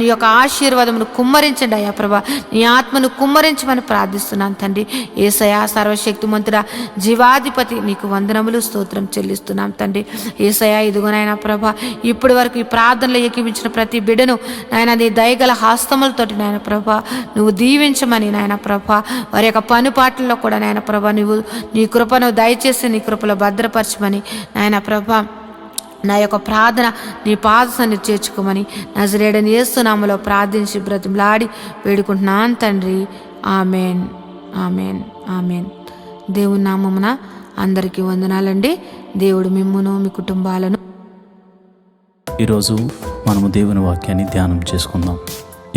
నీ యొక్క ఆశీర్వాదమును కుమ్మరించండి అయ్యా ప్రభ. నీ ఆత్మను కుమ్మరించమని ప్రార్థిస్తున్నాను తండ్రి. యేసయ్య సర్వశక్తిమంతుడా జీవాధిపతి నీకు వందనములు స్తోత్రం చెల్లిస్తున్నాం తండ్రి. యేసయ్య ఇదిగో నాయన ప్రభ ఇప్పటి వరకు ఈ ప్రార్థనలో ఏకీవించిన ప్రతి బిడ్డను నాయన నీ దయగల హస్తములతోటి నాయన ప్రభ నువ్వు దీవించమని నాయన ప్రభ వారి యొక్క పనుపాట్లలో కూడా నాయన ప్రభ నువ్వు నీ కృపను దయచేసి నీ కృపలో భద్రపరచమని నాయన ప్రభ నా యొక్క ప్రార్థన నీ పాద సన్నిధి చేర్చుకోమని నజరేయుడైన యేసు నామములో ప్రార్థించి బ్రతిమలాడి వేడుకుంటున్నాను తండ్రి. Amen, amen, amen. దేవుని నామమున అందరికీ వందనాలండి. దేవుడు మిమ్మును మీ కుటుంబాలను. ఈరోజు మనము దేవుని వాక్యాన్ని ధ్యానం చేసుకుందాం.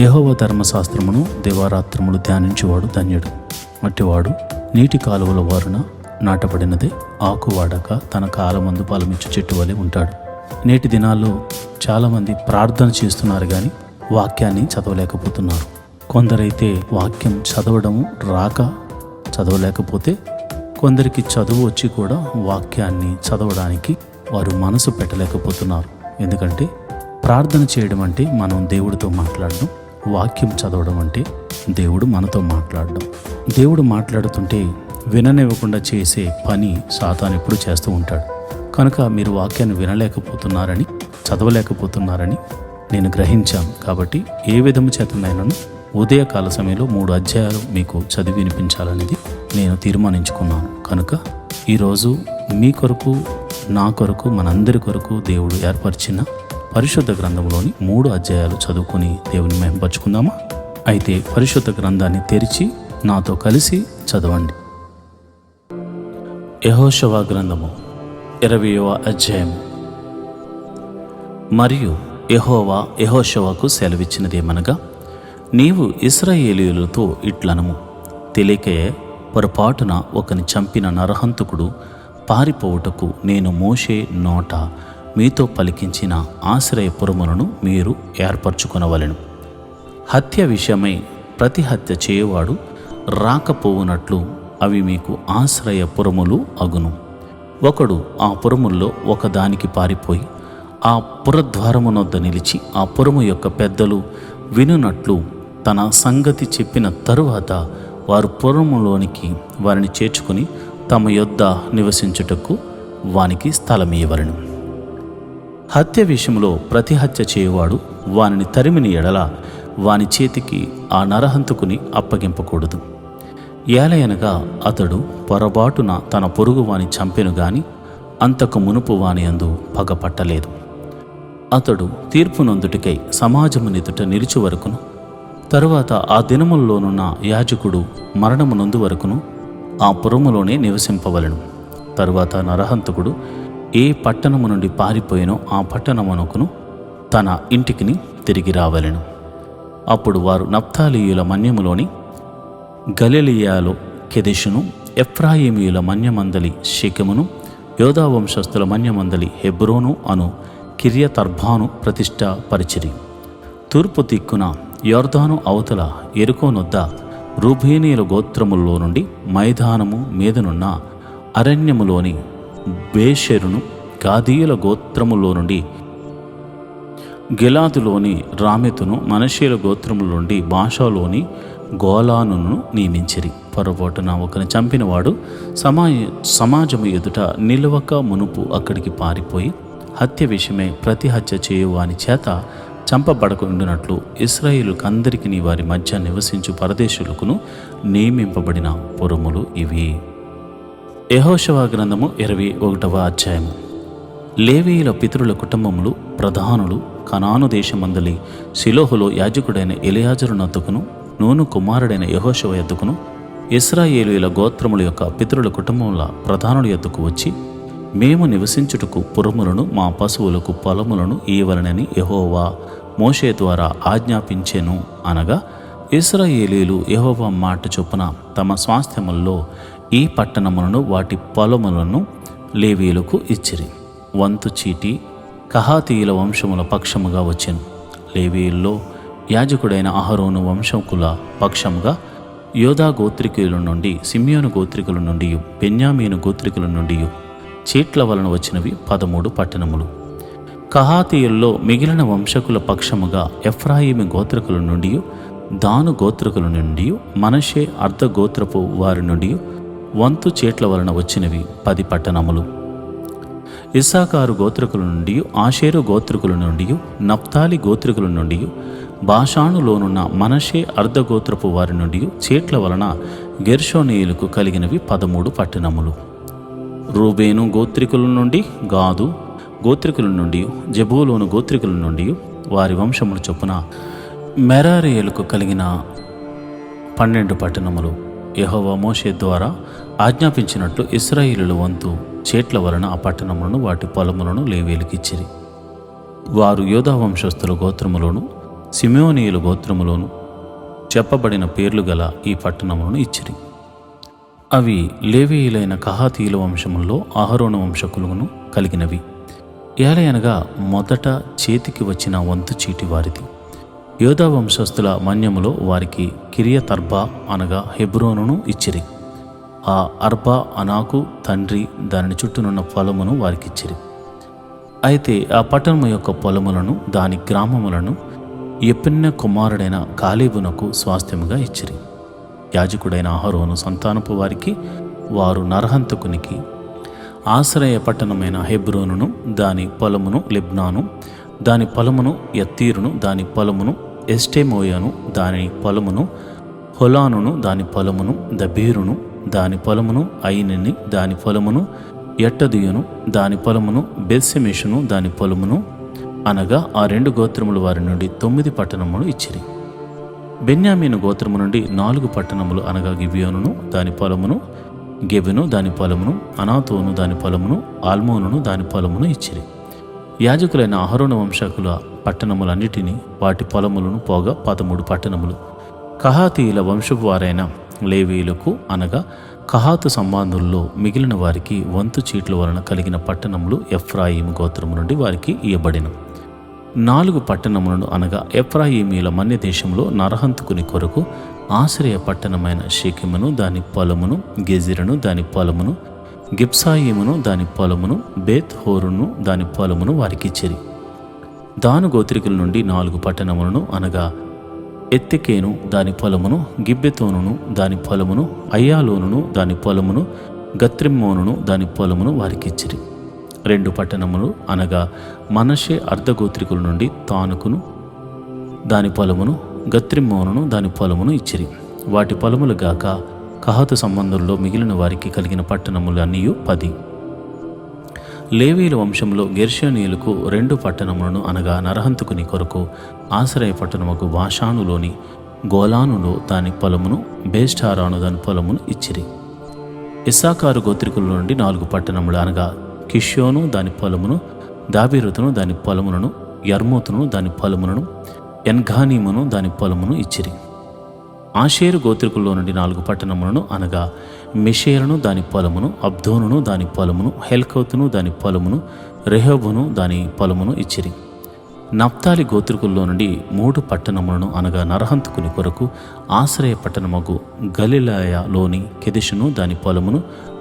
యెహోవా ధర్మశాస్త్రమును దివారాత్రములు ధ్యానించేవాడు ధన్యుడు. అట్టివాడు నీటి కాలువల వారున నాటబడినదే, ఆకు వాడక తన కాలమందు ఫలమిచ్చు చెట్టు వలె ఉంటాడు. నేటి దినాల్లో చాలామంది ప్రార్థన చేస్తున్నారు కానీ వాక్యాన్ని చదవలేకపోతున్నారు. కొందరైతే వాక్యం చదవడము రాక చదవలేకపోతే, కొందరికి చదువు వచ్చి కూడా వాక్యాన్ని చదవడానికి వారు మనసు పెట్టలేకపోతున్నారు. ఎందుకంటే ప్రార్థన చేయడం అంటే మనం దేవుడితో మాట్లాడడం, వాక్యం చదవడం అంటే దేవుడు మనతో మాట్లాడడం. దేవుడు మాట్లాడుతుంటే విననివ్వకుండా చేసే పని సాతాను ఎప్పుడు చేస్తూ ఉంటాడు. కనుక మీరు వాక్యాన్ని వినలేకపోతున్నారని, చదవలేకపోతున్నారని నేను గ్రహించాను. కాబట్టి ఏ విధము చేతనైనాను ఉదయకాల సమయంలో 3 అధ్యాయాలు మీకు చదివి వినిపించాలనేది నేను తీర్మానించుకున్నాను. కనుక ఈరోజు మీ కొరకు, నా కొరకు, మనందరి కొరకు దేవుడు ఏర్పరిచిన పరిశుద్ధ గ్రంథంలోని 3 అధ్యాయాలు చదువుకొని దేవుని మహిమపరచుకుందామా? అయితే పరిశుద్ధ గ్రంథాన్ని తెరిచి నాతో కలిసి చదవండి. యెహోషువ గ్రంథము 20వ అధ్యాయము. మరియు యెహోవా యెహోషువకు సెలవిచ్చినదేమనగా, నీవు ఇశ్రాయేలీయులతో ఇట్లనము, తెలియకయే పొరపాటున ఒకని చంపిన నరహంతకుడు పారిపోవుటకు నేను మోషే నోట మీతో పలికించిన ఆశ్రయపురములను మీరు ఏర్పరచుకొనవలెను. హత్య విషయమై ప్రతి హత్య చేయవాడు రాకపోవునట్లు అవి మీకు ఆశ్రయపురములు అగును. ఒకడు ఆ పురముల్లో ఒకదానికి పారిపోయి ఆ పురద్వారమునొద్ద నిలిచి ఆ పురము యొక్క పెద్దలు వినునట్లు తన సంగతి చెప్పిన తరువాత వారు పురములోనికి వారిని చేర్చుకుని తమ యొద్ద నివసించుటకు వానికి స్థలమియ్యవలెను. హత్య విషయంలో ప్రతి హత్య చేయవాడు వానిని తరిమిని ఎడల వాని చేతికి ఆ నరహంతకుని అప్పగింపకూడదు. ఏలయనగా అతడు పొరబాటున తన పొరుగు వాని చంపెను గాని అంతకు మునుపు వాని యందు పగపట్టలేదు. అతడు తీర్పునందుటికై సమాజమునెదుట నిలిచి వరకును, తరువాత ఆ దినముల్లోనున్న యాజకుడు మరణమునందు వరకును ఆ పురములోనే నివసింపవలెను. తరువాత నరహంతకుడు ఏ పట్టణము నుండి పారిపోయినో ఆ పట్టణమునకును తన ఇంటికిని తిరిగి రావలెను. అప్పుడు వారు నఫ్తాలీయుల మన్యములోని గలిలయలో కెదెషును, ఎఫ్రాయిమీయుల మన్యమందలి షెకెమును, యోదా వంశస్థుల మన్యమందలి హెబ్రోను అను కిర్యతర్బాను ప్రతిష్ఠ పరిచిరి. తూర్పు దిక్కున యొర్దాను అవతల యెరికోనొద్ద రూబేనీయుల గోత్రముల్లో నుండి మైదానము మీదనున్న అరణ్యములోని బేషెరును, గాదీయుల గోత్రములో నుండి గిలాదులోని రామెతును, మనష్షీయుల గోత్రముల నుండి బాషాలోని గోలానును నియమించిరి. పొరపాటున ఒకని చంపినవాడు సమాజము ఎదుట నిలవక మునుపు అక్కడికి పారిపోయి హత్య విషయమై ప్రతి హత్య చేయువాని చేత చంపబడకుండానట్లు ఇశ్రాయేలుకందరికీ వారి మధ్య నివసించు పరదేశులకును నియమింపబడిన పురములు ఇవి. యెహోషువ గ్రంథము 21వ అధ్యాయము. లేవీయుల పితరుల కుటుంబములు ప్రధానులు కనాను దేశమందలి షిలోహులో యాజకుడైన ఎలియాజరు నొద్దకును, నూను కుమారుడైన యెహోషువ యొద్దకును, ఇశ్రాయేలీయుల గోత్రముల యొక్క పితరుల కుటుంబముల ప్రధానుల యొద్దకు వచ్చి, మేము నివసించుటకు పురములను మా పశువులకు పొలములను ఇయ్యవలెనని యెహోవా మోషే ద్వారా ఆజ్ఞాపించెను అనగా, ఇశ్రాయేలీయులు యెహోవా మాట చొప్పున తమ స్వాస్థ్యముల్లో ఈ పట్టణములను వాటి పొలములను లేవీయులకు ఇచ్చిరి. వంతు చీటి కహాతీయుల వంశముల పక్షముగా వచ్చెను. లేవీయుల్లో యాజకుడైన అహరోను వంశకుల పక్షముగా యోదా గోత్రికుల నుండి, సిమ్యోను గోత్రికుల నుండి, బెన్యామీను గోత్రికుల నుండి చీట్ల వలన వచ్చినవి 13 పట్టణములు. కహాతీయుల్లో మిగిలిన వంశకుల పక్షముగా ఎఫ్రాయిము గోత్రికుల నుండి, దాను గోత్రికుల నుండి, మనషే అర్ధ గోత్రపు వారి నుండి వంతు చీట్ల వలన వచ్చినవి 10 పట్టణములు. ఇస్సాకారు గోత్రికుల నుండి, ఆషేరు గోత్రికుల నుండి, నఫ్తాలి గోత్రికుల నుండి, బాషానులోనున్న మనషే అర్ధగోత్రపు వారి నుండి చీట్ల వలన గెర్షోనీయులకు కలిగినవి 13 పట్టణములు. రూబేను గోత్రికుల నుండి, గాదు గోత్రికుల నుండి జెబూలూను గోత్రికుల నుండి వారి వంశముల చొప్పున మెరారీయులకు కలిగిన 12 పట్టణములు. యెహోవా మోషే ద్వారా ఆజ్ఞాపించినట్లు ఇశ్రాయేలుల వంతు చేట్ల వలన ఆ పట్టణములను వాటి పొలములను లేవీయులకిచ్చిరి. వారు యోధా వంశస్థుల గోత్రములోను సిమెయోనీయుల గోత్రములోను చెప్పబడిన పేర్లు గల ఈ పట్టణములను ఇచ్చిరి. అవి లేవీయులైన కహాతీయుల వంశముల్లో అహరోను వంశకులను కలిగినవి. ఏలయనగా మొదట చేతికి వచ్చిన వంతు చీటి వారిది. యోధా వంశస్థుల మన్యములో వారికి కిరియతర్బా అనగా హెబ్రోనును ఇచ్చిరి. ఆ అర్బా అనాకు తండ్రి దానిని చుట్టూనున్న పొలమును వారికిచ్చిరి. అయితే ఆ పట్టణము యొక్క పొలములను దాని గ్రామములను యెఫున్నె కుమారుడైన కాలేబునకు స్వాస్థ్యముగా ఇచ్చిరి. యాజకుడైన అహరోను సంతానపు వారికి వారు నరహంతకునికి ఆశ్రయ పట్టణమైన హెబ్రోనును దాని పొలమును, లిబ్నాను దాని పొలమును, యత్తీరును దాని పొలమును, ఎస్టెమోయను దాని పొలమును, హొలానును దాని పొలమును, దబీరును దాని పొలమును, అయినిని దాని పొలమును, ఎట్టదియును దాని పొలమును, బెత్షెమెషును దాని పొలమును అనగా ఆ 2 గోత్రముల వారి నుండి 9 పట్టణములు ఇచ్చిరి. బెన్యామీను గోత్రము నుండి 4 పట్టణములు అనగా గిబియోనును దాని పొలమును, గెబెను దాని పొలమును, అనాతోను దాని పొలమును, ఆల్మోనును దాని పొలమును ఇచ్చిరి. యాజకులైన అహరోను వంశకుల పట్టణములన్నిటినీ వాటి పొలములను పోగా 13 పట్టణములు. కహాతీయుల వంశపు వారైన లేవీయులకు అనగా కహాతు సంబంధుల్లో మిగిలిన వారికి వంతు చీట్ల వలన కలిగిన పట్టణములు ఎఫ్రాయిము గోత్రము నుండి వారికి ఇయ్యబడిన 4 పట్టణములను అనగా ఎఫ్రాయిమీల మన్య దేశంలో నరహంతుకుని కొరకు ఆశ్రయ పట్టణమైన షెకెమును దాని పొలమును, గెజిరును దాని పొలమును, గిబ్సాయిమును దాని పొలమును, బేత్ హోరును దాని పొలమును వారికిచ్చిరి. దాను గోత్రికుల నుండి 4 పట్టణములను అనగా ఎత్తెకేను దాని పొలమును, గిబ్బెతోనును దాని పొలమును, అయ్యాలోనును దాని పొలమును, గత్రిమ్మోనును దాని పొలమును వారికిచ్చిరి. 2 పట్టణములు అనగా మనషే అర్ధగోత్రికుల నుండి తానుకును దాని పొలమును, గత్రిమ్మోనును దాని పొలమును ఇచ్చిరి. వాటి పొలములు గాక కహాతు సంబంధుల్లో మిగిలిన వారికి కలిగిన పట్టణములు అన్నీ 10. లేవీయుల వంశంలో గెర్షోనీయులకు 2 పట్టణములను అనగా నరహంతుకుని కొరకు ఆశ్రయ పట్టణముకు బాషానులోని గోలానులో దాని పొలమును, బేష్టారాను దాని పొలమును ఇచ్చిరి. ఇస్సాకారు గోత్రికుల నుండి 4 పట్టణములు అనగా కిష్యోను దాని పొలమును, దాబీరుతును దాని పొలములను, యర్మూతును దాని పొలములను, ఎన్గానీమును దాని పొలమును ఇచ్చిరి. ఆషేరు గోత్రికుల్లో నుండి 4 పట్టణములను అనగా మెషేలను దాని పొలమును, అబ్దోనును దాని పొలమును, హెల్కోతును దాని పొలమును, రెహోబును దాని పొలమును ఇచ్చిరి. నప్తాలి గోత్రికుల్లో నుండి 3 పట్టణములను అనగా నరహంతుకుని కొరకు ఆశ్రయ పట్టణముకు గలిలయలోని కెదెషును దాని పొలమును,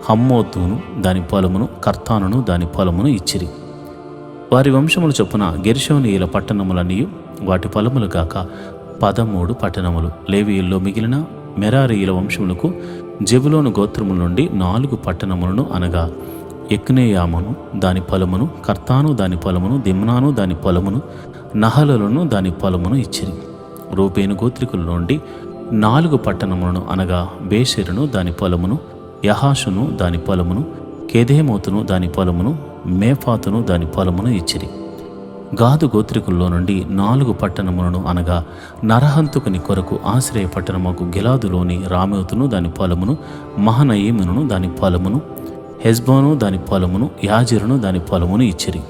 హమ్మోతును దాని పొలమును, కర్తానును దాని పొలమును ఇచ్చిరి. వారి వంశముల చొప్పున గెర్షోనీయుల పట్టణములన్నీ వాటి పొలములు కాక 13 పట్టణములు. లేవీయుల్లో మిగిలిన మెరారీయుల వంశములకు జెబులోను గోత్రముల నుండి 4 పట్టణములను అనగా ఎక్నేయామును దాని పొలమును, కర్తాను దాని పొలమును, దిమ్నాను దాని పొలమును, నహలలను దాని పొలమును ఇచ్చిరి. రూబేను గోత్రికుల నుండి 4 పట్టణములను అనగా బేషెరును దాని పొలమును, యహాషును దాని పొలమును, కెదేమోతును దాని పొలమును, మేఫాతును దాని పొలమును ఇచ్చిరి. గాదు గోత్రికుల్లో నుండి 4 పట్టణములను అనగా నరహంతుకుని కొరకు ఆశ్రయ పట్టణముకు గిలాదులోని రామోతును దాని పొలమును, మహనయీమును దాని పొలమును, హెజ్బోను దాని పొలమును, యాజెరును దాని పొలమును ఇచ్చిరి.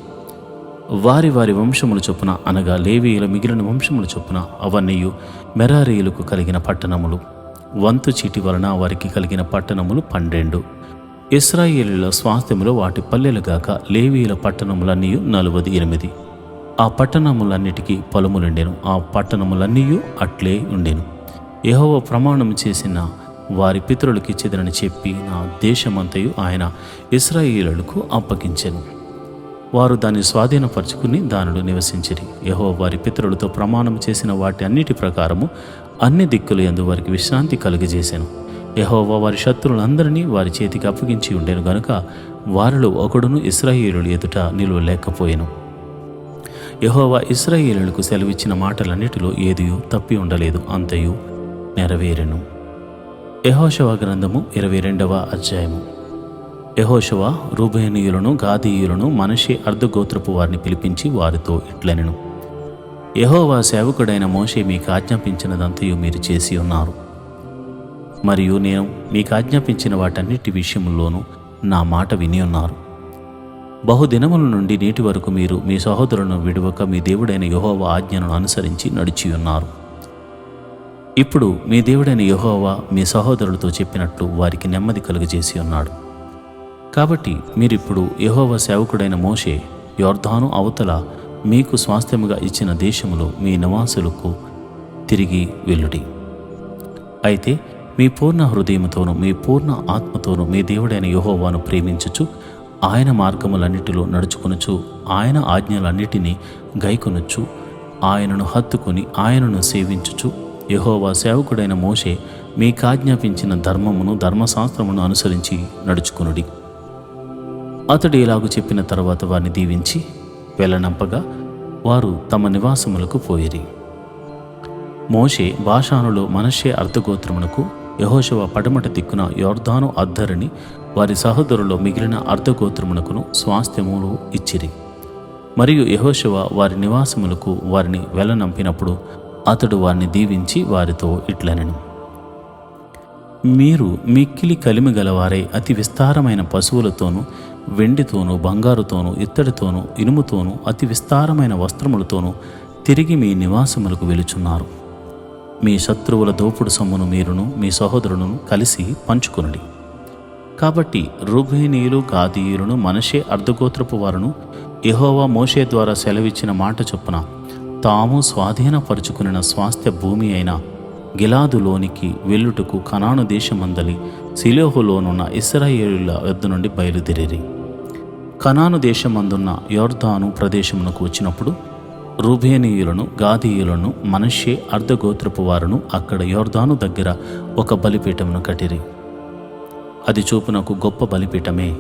వారి వారి వంశముల చొప్పున అనగా లేవీయుల మిగిలిన వంశముల చొప్పున అవన్నీ మెరారీయులకు కలిగిన పట్టణములు. వంతు చీటి వలన వారికి కలిగిన పట్టణములు 12. ఇశ్రాయేలీయుల స్వాస్థ్యములో వాటి పల్లెలు గాక లేవీయుల పట్టణములన్నీ 48. ఆ పట్టణములన్నిటికీ పొలములుండెను. ఆ పట్టణములన్నీ అట్లే ఉండెను. యెహోవా ప్రమాణం చేసిన వారి పితరులకి చెదరని చెప్పి నా దేశమంతయు ఆయన ఇశ్రాయేలీయులకు అప్పగించెను. వారు దాన్ని స్వాధీనపరుచుకుని దానిలో నివసించిరి. యెహోవా వారి పితరులతో ప్రమాణం చేసిన వాటి అన్నిటి ప్రకారము అన్ని దిక్కుల యందు వారికి విశ్రాంతి కలుగజేసెను. యెహోవా వారి శత్రువులందరినీ వారి చేతికి అప్పగించి ఉండెను గనుక వారిలో ఒకడును ఇశ్రాయేలీయుల ఎదుట నిలువలేకపోయెను. యెహోవా ఇశ్రాయేలీయులకు సెలవిచ్చిన మాటలన్నిటిలో ఏదియూ తప్పి ఉండలేదు, అంతయు నెరవేరెను. యెహోషువ గ్రంథము 22వ అధ్యాయము. యెహోషువ రూబేనీయులను గాదీయులను మనష్షే అర్ధగోత్రపు వారిని పిలిపించి వారితో ఇట్లనెను, యెహోవా సేవకుడైన మోషే మీకు ఆజ్ఞాపించినదంతయు మీరు చేసి ఉన్నారు. మరియు నేను మీకు ఆజ్ఞాపించిన వాటన్నిటి విషయంలోనూ నా మాట విని ఉన్నారు. బహుదినముల నుండి నేటి వరకు మీరు మీ సహోదరులను విడువక మీ దేవుడైన యెహోవా ఆజ్ఞను అనుసరించి నడిచి ఉన్నారు. ఇప్పుడు మీ దేవుడైన యెహోవా మీ సహోదరులతో చెప్పినట్లు వారికి నెమ్మది కలుగజేసి ఉన్నాడు. కాబట్టి మీరిప్పుడు యెహోవా సేవకుడైన మోషే యొర్దాను అవతల మీకు స్వాస్థ్యముగా ఇచ్చిన దేశములో మీ నివాసులకు తిరిగి వెళ్ళుడి. అయితే మీ పూర్ణ హృదయముతోనూ మీ పూర్ణ ఆత్మతోనూ మీ దేవుడైన యెహోవాను ప్రేమించుచు ఆయన మార్గములన్నిటిలో నడుచుకొనుచు ఆయన ఆజ్ఞలన్నిటినీ గైకొనుచు ఆయనను హత్తుకుని ఆయనను సేవించుచు యెహోవా సేవకుడైన మోషే మీకాజ్ఞాపించిన ధర్మమును ధర్మశాస్త్రమును అనుసరించి నడుచుకొనుడి. అతడు ఇలాగు చెప్పిన తర్వాత వారిని దీవించి వెళ్ళనంపగా వారు తమ నివాసములకు పోయిరి. మోషే బాషానులో మనష్షే అర్ధగోత్రమునకు యెహోషువ పడమట దిక్కున యొర్దాను అద్దరిని వారి సహోదరులో మిగిలిన అర్ధగోత్రమునకును స్వాస్థ్యములు ఇచ్చిరి. మరియు యెహోషువ వారి నివాసములకు వారిని వెళ్ళనంపినప్పుడు అతడు వారిని దీవించి వారితో ఇట్లనెను, మీరు మిక్కిలి కలిమి గలవారై అతి విస్తారమైన పశువులతోనూ వెండితోనూ బంగారుతోనూ ఇత్తడితోనూ ఇనుముతోనూ అతి విస్తారమైన వస్త్రములతోనూ తిరిగి మీ నివాసములకు వెలుచున్నారు. మీ శత్రువుల దోపుడు సొమ్మును మీరును మీ సహోదరులను కలిసి పంచుకొనుడి. కాబట్టి రూబేనీయులు గాదీయులను మనష్షే అర్ధగోత్రపు వారును యెహోవా మోషే ద్వారా సెలవిచ్చిన మాట చొప్పున తాము స్వాధీనపరుచుకున్న స్వాస్థ్య భూమి అయిన గిలాదులోనికి వెళ్ళుటకు కనాను దేశమందలి షిలోహులోనున్న ఇశ్రాయేలీయుల యొద్ద నుండి బయలుదేరిరి. కనాను దేశమందున్న యొర్దాను ప్రదేశమునకు వచ్చినప్పుడు రూబేనీయులను గాదీయులను మనష్షే అర్ధగోత్రపు వారును అక్కడ యొర్దాను దగ్గర ఒక బలిపీఠమును కట్టిరి. అది చూపునకు గొప్ప బలిపీఠమే.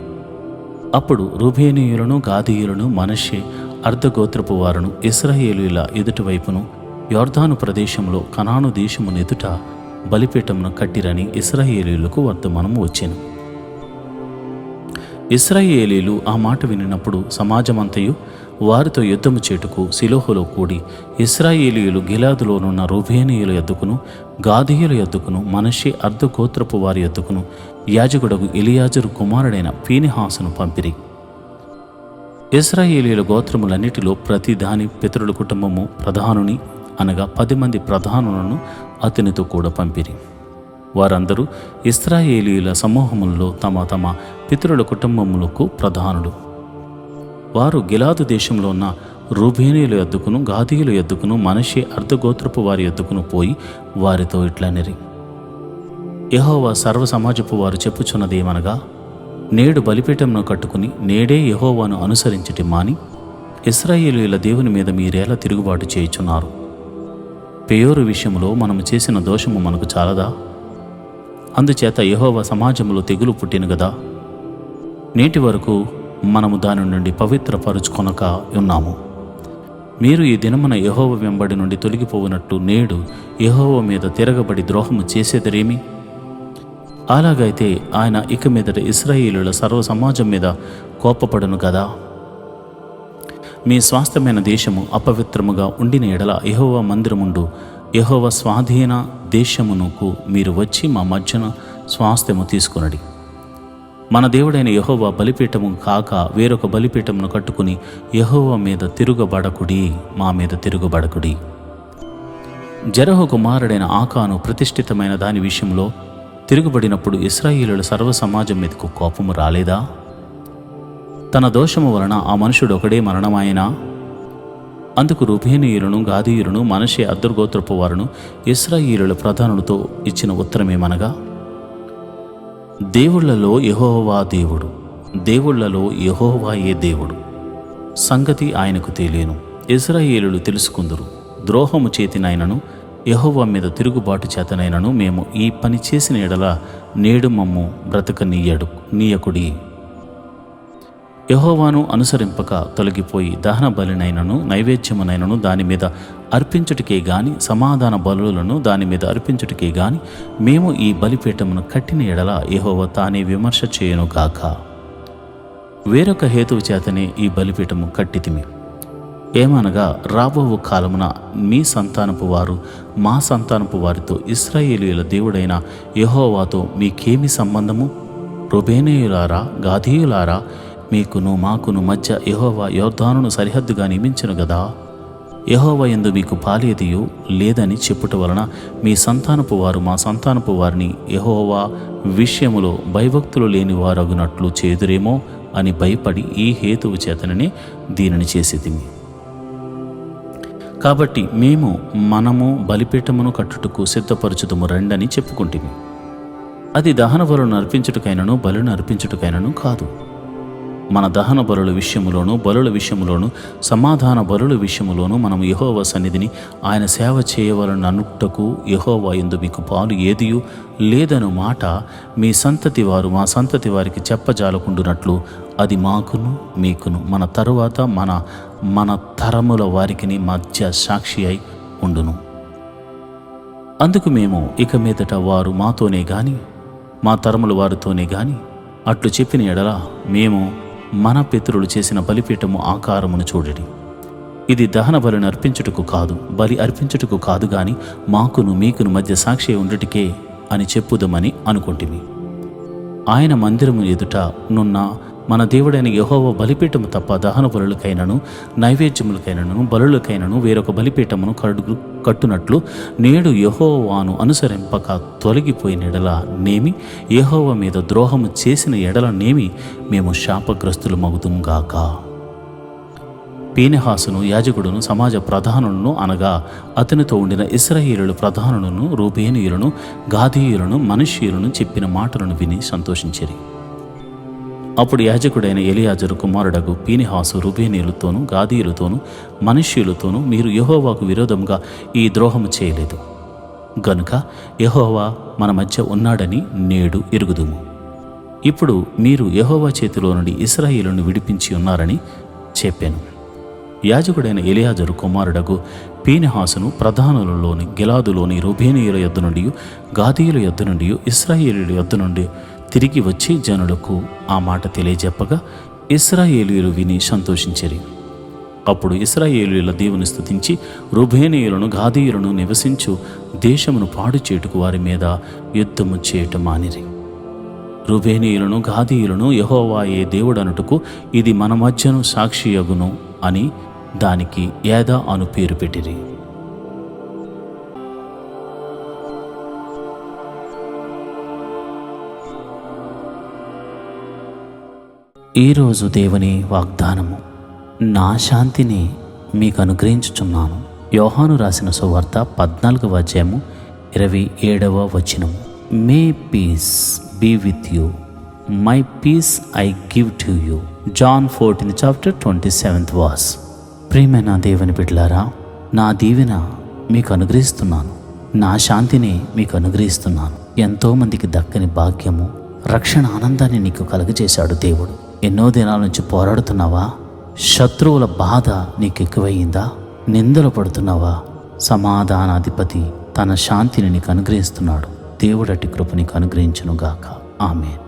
అప్పుడు రూబేనీయులను గాదీయులను మనష్షే అర్ధగోత్రపు వారును ఇశ్రాయేలీయుల ఎదుటి వైపును యొర్దాను ప్రదేశంలో కనాను దేశమును ఎదుట బలిపీఠమును కట్టిరని ఇశ్రాయేలీయులకు వర్తమానము వచ్చెను. ఇశ్రాయేలీయులు ఆ మాట వినినప్పుడు సమాజమంతయు వారితో యుద్ధము చేటుకు షిలోహులో కూడి ఇశ్రాయేలీయులు గిలాదులోనున్న రూబేనీయుల యొద్దకును గాదీయుల యొద్దకును మనష్షే అర్ధగోత్రపు వారి యొద్దకును యాజకుడగు ఎలియాజరు కుమారుడైన ఫీనెహాసును పంపిరి. ఇశ్రాయేలీయుల గోత్రములన్నిటిలో ప్రతి దాని పితరుల కుటుంబము ప్రధానుని అనగా 10 మంది ప్రధానులను అతనితో కూడా పంపిరి. వారందరూ ఇశ్రాయేలీయుల సమూహములలో తమ తమ పితరుల కుటుంబములకు ప్రధానులు. వారు గిలాదు దేశంలో ఉన్న రూబేనీయుల యొద్దకును గాదీయుల యొద్దకును మనష్షే అర్ధగోత్రపు వారి యొద్దకును పోయి వారితో ఇట్లనిరి, యెహోవా సర్వ సమాజపు వారు చెప్పుచున్నదేమనగా, నేడు బలిపీఠమును కట్టుకుని నేడే యెహోవాను అనుసరించటి మాని ఇశ్రాయేలీయుల దేవుని మీద మీరేలా తిరుగుబాటు చేయుచున్నారు? పెయోరు విషయంలో మనము చేసిన దోషము మనకు చాలదా? అందుచేత యెహోవా సమాజంలో తెగులు పుట్టిన గదా. నేటి వరకు మనము దాని నుండి పవిత్రపరుచుకొనక ఉన్నాము. మీరు ఈ దినమున యెహోవా వెంబడి నుండి తొలగిపోవునట్టు నేడు యెహోవా మీద తిరగబడి ద్రోహము చేసేదరేమి? అలాగైతే ఆయన ఇక మీదట ఇశ్రాయేలీయుల సర్వ సమాజం మీద కోపపడును గదా. మీ స్వాస్థ్యమైన దేశము అపవిత్రముగా ఉండిన ఎడల యెహోవా మందిరముండు యెహోవా స్వాధీన దేశమునకు మీరు వచ్చి మా మధ్యన స్వాస్థ్యము తీసుకొనడి. మన దేవుడైన యెహోవా బలిపీఠము కాక వేరొక బలిపీఠమును కట్టుకుని యెహోవా మీద తిరుగుబడకుడి, మా మీద తిరుగుబడకుడి. జెరహు కుమారుడైన ఆకాను ప్రతిష్ఠితమైన దాని విషయంలో తిరుగుబడినప్పుడు ఇశ్రాయేలీయుల సర్వ సమాజం మీదకు కోపము రాలేదా? తన దోషము వలన ఆ మనుషుడు ఒకడే మరణమాయనా? అందుకు రూబేనీయులను గాదీయులను మనష్షే అర్ధగోత్రపు వారును ఇశ్రాయేలీయుల ప్రధానులతో ఇచ్చిన ఉత్తరమేమనగా, దేవుళ్లలో యెహోవా దేవుడు, దేవుళ్లలో యెహోవాయే దేవుడు. సంగతి ఆయనకు తెలియను, ఇశ్రాయేలీయులు తెలుసుకుందురు. ద్రోహము చేతినైనను యెహోవా మీద తిరుగుబాటు చేతనైనను మేము ఈ పని చేసిన ఎడల నేడు మమ్ము బ్రతకనీయకుడి. యెహోవాను అనుసరింపక తొలగిపోయి దహన బలినైనను నైవేద్యమునైనను దాని మీద అర్పించుటకే గాని సమాధాన బలులను దాని మీద అర్పించుటకే గాని మేము ఈ బలిపీఠమును కట్టిన ఎడల యెహోవా తానే విమర్శ చేయునుగాక. వేరొక హేతువు చేతనే ఈ బలిపీఠము కట్టితిమి. ఏమనగా రాబోవు కాలమున మీ సంతానపు వారు మా సంతానపు వారితో ఇశ్రాయేలీయుల దేవుడైన యెహోవాతో మీకేమి సంబంధము? రూబేనీయులారా, గాదీయులారా, మీకును మాకును మధ్య యెహోవా యొర్దానును సరిహద్దుగా నియమించెను గదా. యెహోవా యందు మీకు పాలేదియు లేదని చెప్పుట వలన మీ సంతానపు వారు మా సంతానపు వారిని యెహోవా విషయములో భయభక్తులు లేని వారగునట్లు చేదురేమో అని భయపడి ఈ హేతువు చేతననే దీనిని చేసేదిమి. కాబట్టి మనము బలిపీఠమును కట్టుటకు సిద్ధపరచుదుము రండని చెప్పుకుంటిమి. అది దహన బలులను అర్పించుటకైనను బలులను అర్పించుటకైనను కాదు. మన దహన బలుల విషయములోను బలుల విషయములోను సమాధాన బలుల విషయములోను మనము యెహోవా సన్నిధిని ఆయన సేవ చేయవలననుటకు యెహోవా యందు మీకు పాలు ఏదియు లేదను మాట మీ సంతతి వారు మా సంతతి వారికి చెప్పజాలకుండునట్లు అది మాకును మీకును మన తరువాత మన తరముల వారికి మధ్య సాక్షి అయి ఉండును. అందుకు మేము ఇక మీదట వారు మాతోనే గాని మా తరముల వారితోనే గాని అట్లు చెప్పిన ఎడల మేము మన పితరులు చేసిన బలిపీఠము ఆకారమును చూడడి. ఇది దహన బలిని అర్పించుటకు కాదు, బలి అర్పించుటకు కాదు గాని మాకును మీకును మధ్య సాక్షి ఉండుటకే అని చెప్పుదమని అనుకుంటిమి. ఆయన మందిరము ఎదుట నున్న మన దేవుడైన యెహోవా బలిపీఠము తప్ప దహన బలులకైనను నైవేద్యములకైనను బలులకైనను వేరొక బలిపీఠమును కట్టునట్లు నేడు యెహోవాను అనుసరింపక తొలగిపోయిన ఎడల నేమి, యెహోవా మీద ద్రోహము చేసిన ఎడల నేమి మేము శాపగ్రస్తులు మగుదుము గాక. పీనెహాసును యాజకుడును సమాజ ప్రధానులను అనగా అతనితో ఉండిన ఇశ్రాయేలీయుల ప్రధానులను రూబేనీయులను గాదీయులను మనష్షీయులను చెప్పిన మాటలను విని సంతోషించిరి. అప్పుడు యాజకుడైన ఎలియాజరు కుమారుడగు పీనెహాసు రూబేనీయులతోనూ గాదీయులతోనూ మనష్షీయులతోనూ మీరు యెహోవాకు విరోధంగా ఈ ద్రోహము చేయలేదు గనుక యెహోవా మన మధ్య ఉన్నాడని నేడు ఎరుగుదుము. ఇప్పుడు మీరు యెహోవా చేతిలో నుండి ఇశ్రాయేలును విడిపించి ఉన్నారని చెప్పాను. యాజకుడైన ఎలియాజరు కుమారుడగు పీనెహాసును ప్రధానులలోని గిలాదులోని రూబేనీయుల యొద్ద నుండి గాదీయుల యొద్ద నుండి ఇశ్రాయేలీయుల యొద్ద నుండి తిరిగి వచ్చి జనులకు ఆ మాట తెలియజెప్పగా ఇశ్రాయేలీయులు విని సంతోషించిరి. అప్పుడు ఇశ్రాయేలీయుల దేవుని స్తుతించి రూబేనీయులను గాదీయులను నివసించు దేశమును పాడు చేయుటకు వారి మీద యుద్ధము చేయటం మానిరి. రూబేనీయులను గాదీయులను యెహోవాయే దేవుడనుటకు ఇది మన మధ్యను సాక్షియగును అని దానికి ఏదా అను పేరు పెట్టిరి. ఈరోజు దేవుని వాగ్దానము, నా శాంతిని మీకు అనుగ్రహించుచున్నాను. యోహాను రాసిన సువార్త 14వ అధ్యాయము 27వ వచనము. May peace be with you, my peace I give to you. John 14th chapter 27th verse. ప్రియమైన దేవుని బిడ్డలారా, నా దీవెన మీకు అనుగ్రహిస్తున్నాను, నా శాంతిని మీకు అనుగ్రహిస్తున్నాను. ఎంతోమందికి దక్కని భాగ్యము, రక్షణ ఆనందాన్ని నీకు కలుగజేశాడు దేవుడు. ఎన్నో దినాల నుంచి పోరాడుతున్నావా? శత్రువుల బాధ నీకు ఎక్కువయ్యిందా? నిందలు పడుతున్నావా? సమాధానాధిపతి తన శాంతిని నీకు అనుగ్రహిస్తున్నాడు. దేవుడటి కృప నీకు అనుగ్రహించునుగాక. ఆమేన్.